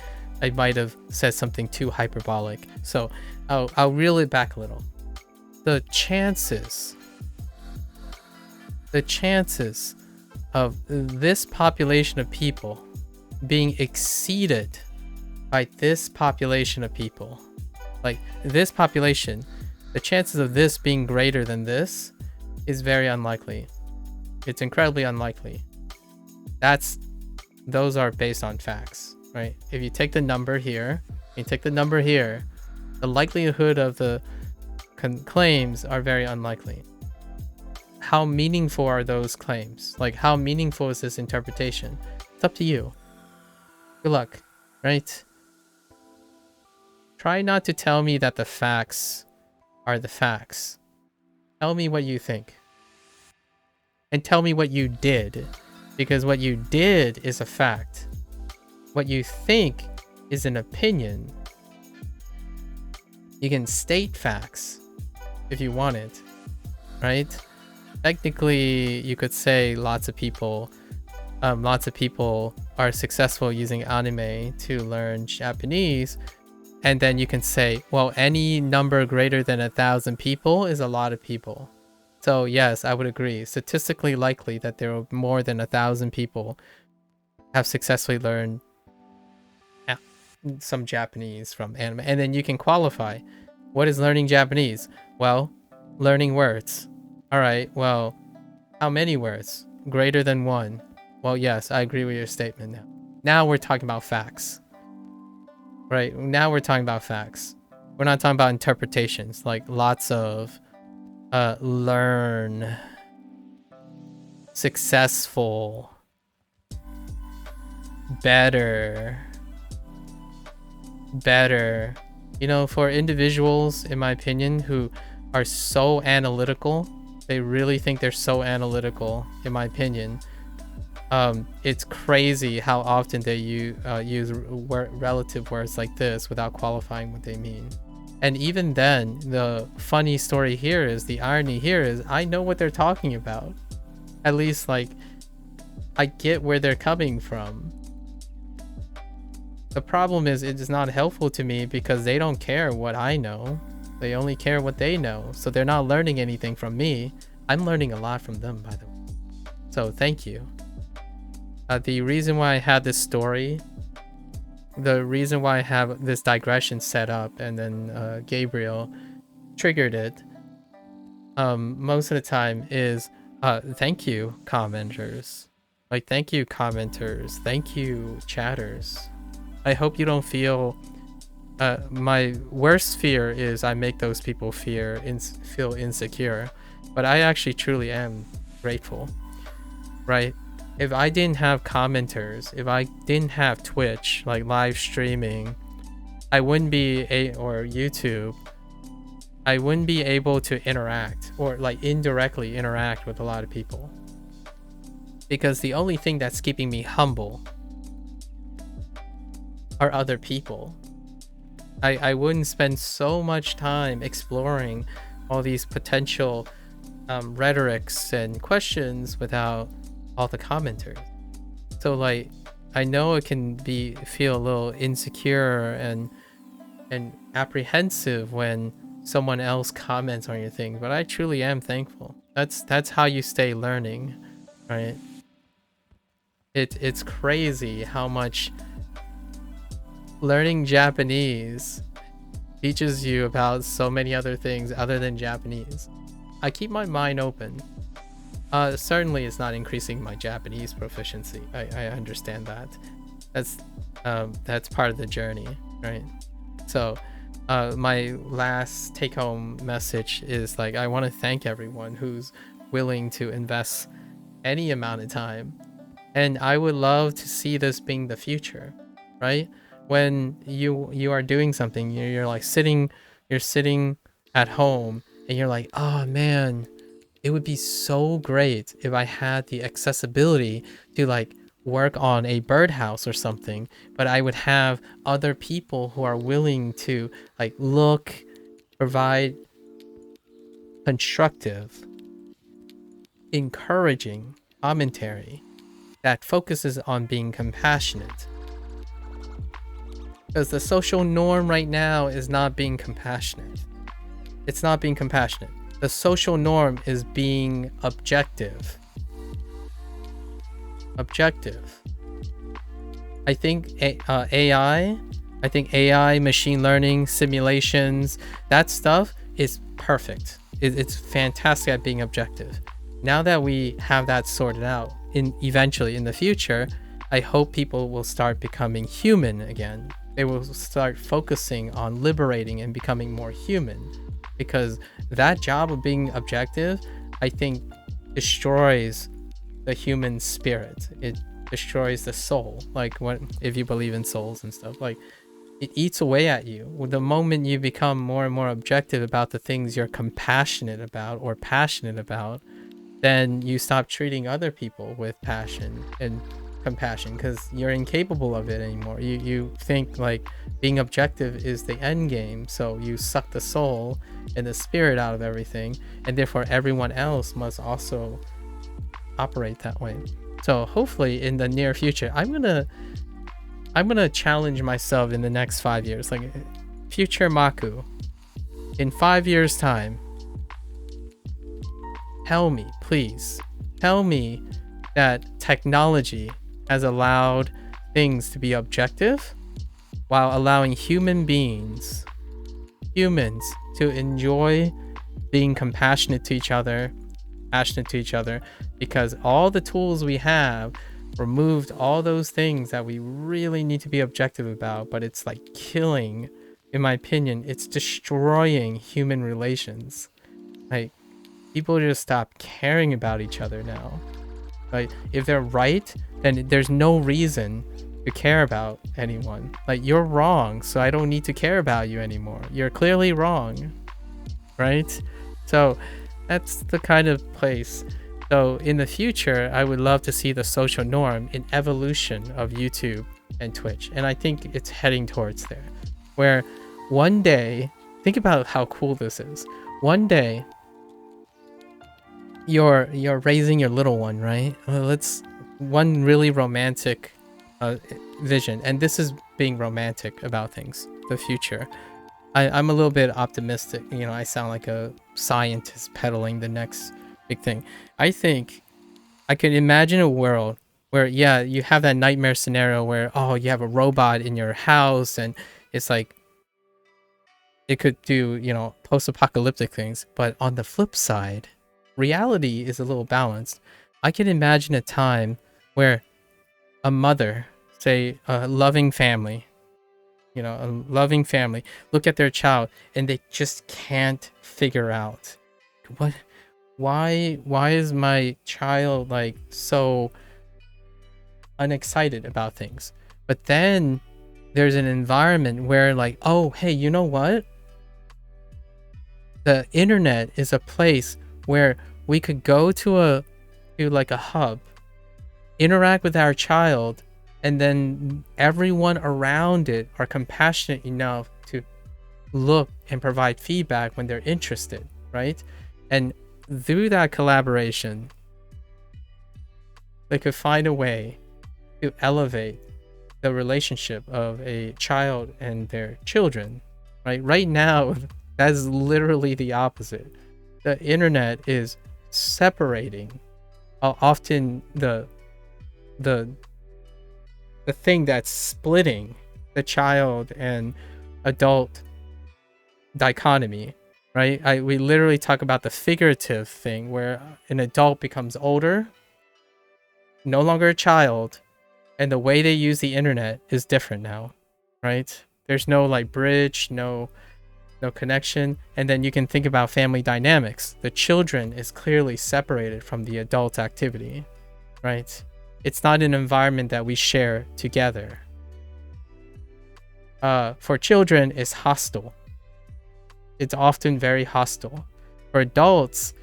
might have said something too hyperbolic. So I'll reel it back a little. The chances of this population of people being exceeded by this population of people, like this population, the chances of this being greater than this is very unlikely. It's incredibly unlikely. Those are based on facts, right? If you take the number here, the likelihood of the claims are very unlikely. How meaningful are those claims? Like, how meaningful is this interpretation? It's up to you. Good luck, right? Try not to tell me that the facts are the facts. Tell me what you think. And tell me what you did. Because what you did is a fact. What you think is an opinion. You can state facts if you want it, right? Technically, you could say lots of people are successful using anime to learn Japanese, and then you can say, well, any number greater than 1,000 people is a lot of people. So yes, I would agree. Statistically likely that there are more than 1,000 people have successfully learned some Japanese from anime. And then you can qualify. What is learning Japanese? Well, learning words. All right, well, how many words? Greater than one. Well, yes, I agree with your statement now. Now we're talking about facts. Right, now we're talking about facts. We're not talking about interpretations, like lots of learn, successful, better. You know, for individuals, in my opinion, who are so analytical, they really think they're so analytical, in my opinion. It's crazy how often they use relative words like this without qualifying what they mean. And even then, the funny story here is, the irony here is, I know what they're talking about. At least, like, I get where they're coming from. The problem is, it is not helpful to me because they don't care what I know. They only care what they know. So they're not learning anything from me. I'm learning a lot from them, by the way. So thank you. The reason why I had this story, the reason why I have this digression set up, and then Gabriel triggered it, most of the time is, thank you, commenters. Like, thank you, commenters. Thank you, chatters. I hope you don't feel... my worst fear is I make those people feel insecure. But I actually truly am grateful, right? If I didn't have commenters, if I didn't have Twitch, like live streaming, I wouldn't be or YouTube, I wouldn't be able to interact, or like indirectly interact with a lot of people. Because the only thing that's keeping me humble are other people. I wouldn't spend so much time exploring all these potential rhetorics and questions without all the commenters. So like, I know it can feel a little insecure and apprehensive when someone else comments on your thing, but I truly am thankful. That's how you stay learning, right? It's crazy how much learning Japanese teaches you about so many other things other than Japanese. I keep my mind open. Certainly it's not increasing my Japanese proficiency. I understand that. That's part of the journey, right? So my last take-home message is, like, I want to thank everyone who's willing to invest any amount of time, and I would love to see this being the future, right? When you are doing something, you're like sitting at home and you're like, oh man, it would be so great if I had the accessibility to like work on a birdhouse or something, but I would have other people who are willing to like provide constructive, encouraging commentary that focuses on being compassionate. Because the social norm right now is not being compassionate. It's not being compassionate. The social norm is being objective. Objective. I think AI, machine learning, simulations, that stuff is perfect. It's fantastic at being objective. Now that we have that sorted out, eventually in the future, I hope people will start becoming human again. They will start focusing on liberating and becoming more human, because that job of being objective, I think, destroys the human spirit. It destroys the soul. Like, if you believe in souls and stuff, like, it eats away at you. The moment you become more and more objective about the things you're compassionate about or passionate about, then you stop treating other people with passion and compassion because you're incapable of it anymore. You think like being objective is the end game, so you suck the soul and the spirit out of everything, and therefore everyone else must also operate that way. So hopefully in the near future, I'm gonna challenge myself in the next 5 years, like future Maku. In 5 years time, tell me, please, tell me that technology has allowed things to be objective while allowing humans to enjoy being compassionate to each other, passionate to each other, because all the tools we have removed all those things that we really need to be objective about, but it's like killing, in my opinion, it's destroying human relations. Like, people just stop caring about each other now. Like, if they're right, then there's no reason to care about anyone. Like, you're wrong, so I don't need to care about you anymore. You're clearly wrong, right? So that's the kind of place. So in the future, I would love to see the social norm in evolution of YouTube and Twitch. And I think it's heading towards there, where one day, think about how cool this is. One day, you're raising your little one, right? Let's one really romantic vision, and this is being romantic about things, the future. I'm a little bit optimistic. You know, I sound like a scientist peddling the next big thing. I think I could imagine a world where, yeah, you have that nightmare scenario where, oh, you have a robot in your house and it's like, it could do, you know, post-apocalyptic things. But on the flip side, reality is a little balanced. I can imagine a time where a mother, say a loving family, you know, a loving family, look at their child and they just can't figure out why is my child like so unexcited about things. But then there's an environment where like, oh, hey, you know what? The internet is a place where we could go to like a hub, interact with our child, and then everyone around it are compassionate enough to look and provide feedback when they're interested, right? And through that collaboration, they could find a way to elevate the relationship of a child and their children, right? Right now, that's literally the opposite. The internet is separating often the thing that's splitting the child and adult dichotomy, right? We literally talk about the figurative thing where an adult becomes older, no longer a child, and the way they use the internet is different now, right? There's no like bridge, no connection. And then you can think about family dynamics. The children is clearly separated from the adult activity, right? It's not an environment that we share together. For children, it's hostile. It's often very hostile. For adults,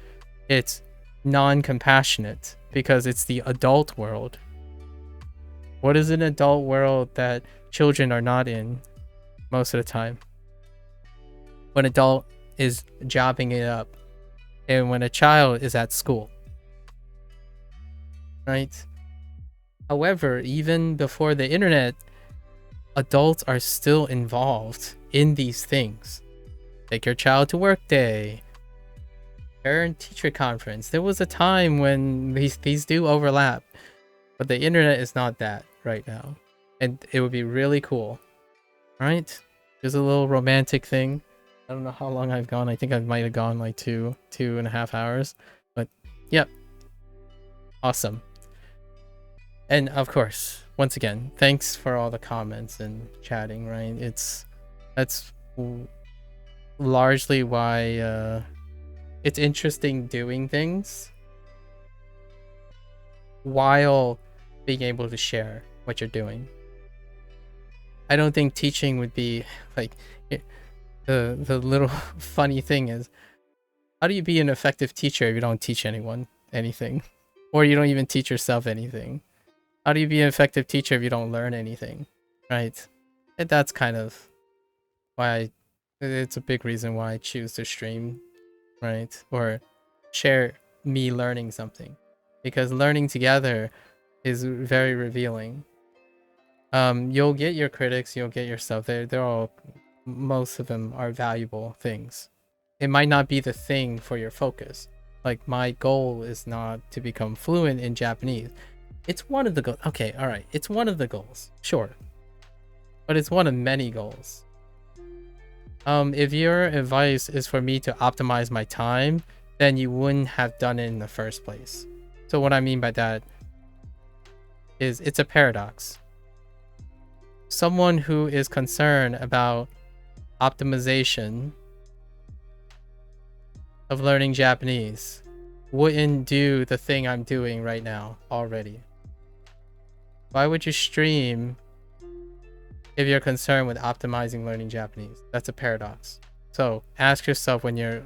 it's non-compassionate because it's the adult world. What is an adult world that children are not in most of the time? When adult is jobbing it up and when a child is at school, right? However, even before the internet, adults are still involved in these things. Take your child to work day, parent teacher conference. There was a time when these do overlap, but the internet is not that right now. And it would be really cool, right? There's a little romantic thing. I don't know how long I've gone. I think I might have gone like two and a half hours, but yep. Awesome. And of course, once again, thanks for all the comments and chatting, right? That's largely why it's interesting doing things while being able to share what you're doing. I don't think teaching would be like the little funny thing is, how do you be an effective teacher if you don't teach anyone anything, or you don't even teach yourself anything? How do you be an effective teacher if you don't learn anything, right? And that's kind of why it's a big reason why I choose to stream, right? Or share me learning something, because learning together is very revealing. You'll get your critics, you'll get your stuff. They're all, most of them are valuable things. It might not be the thing for your focus. Like, my goal is not to become fluent in Japanese. It's one of the goals. Okay, all right. It's one of the goals, sure, but it's one of many goals. If your advice is for me to optimize my time, then you wouldn't have done it in the first place. So what I mean by that is it's a paradox. Someone who is concerned about optimization of learning Japanese wouldn't do the thing I'm doing right now already. Why would you stream if you're concerned with optimizing learning Japanese? That's a paradox. So ask yourself when you're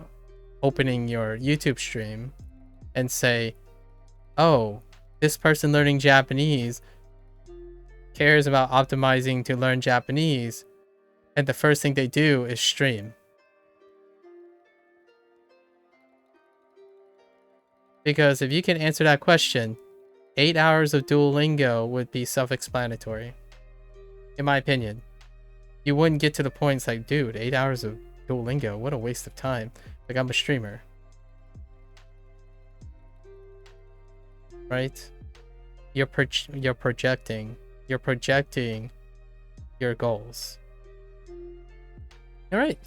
opening your YouTube stream and say, oh, this person learning Japanese cares about optimizing to learn Japanese, and the first thing they do is stream. Because if you can answer that question, 8 hours of Duolingo would be self-explanatory. In my opinion. You wouldn't get to the point, it's like, dude, 8 hours of Duolingo, what a waste of time. Like, I'm a streamer. Right? You're projecting your goals. All right.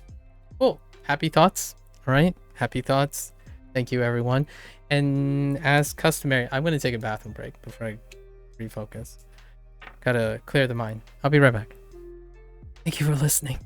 Cool. Happy thoughts. All right. Happy thoughts. Thank you, everyone. And as customary, I'm going to take a bathroom break before I refocus. Gotta clear the mind. I'll be right back. Thank you for listening.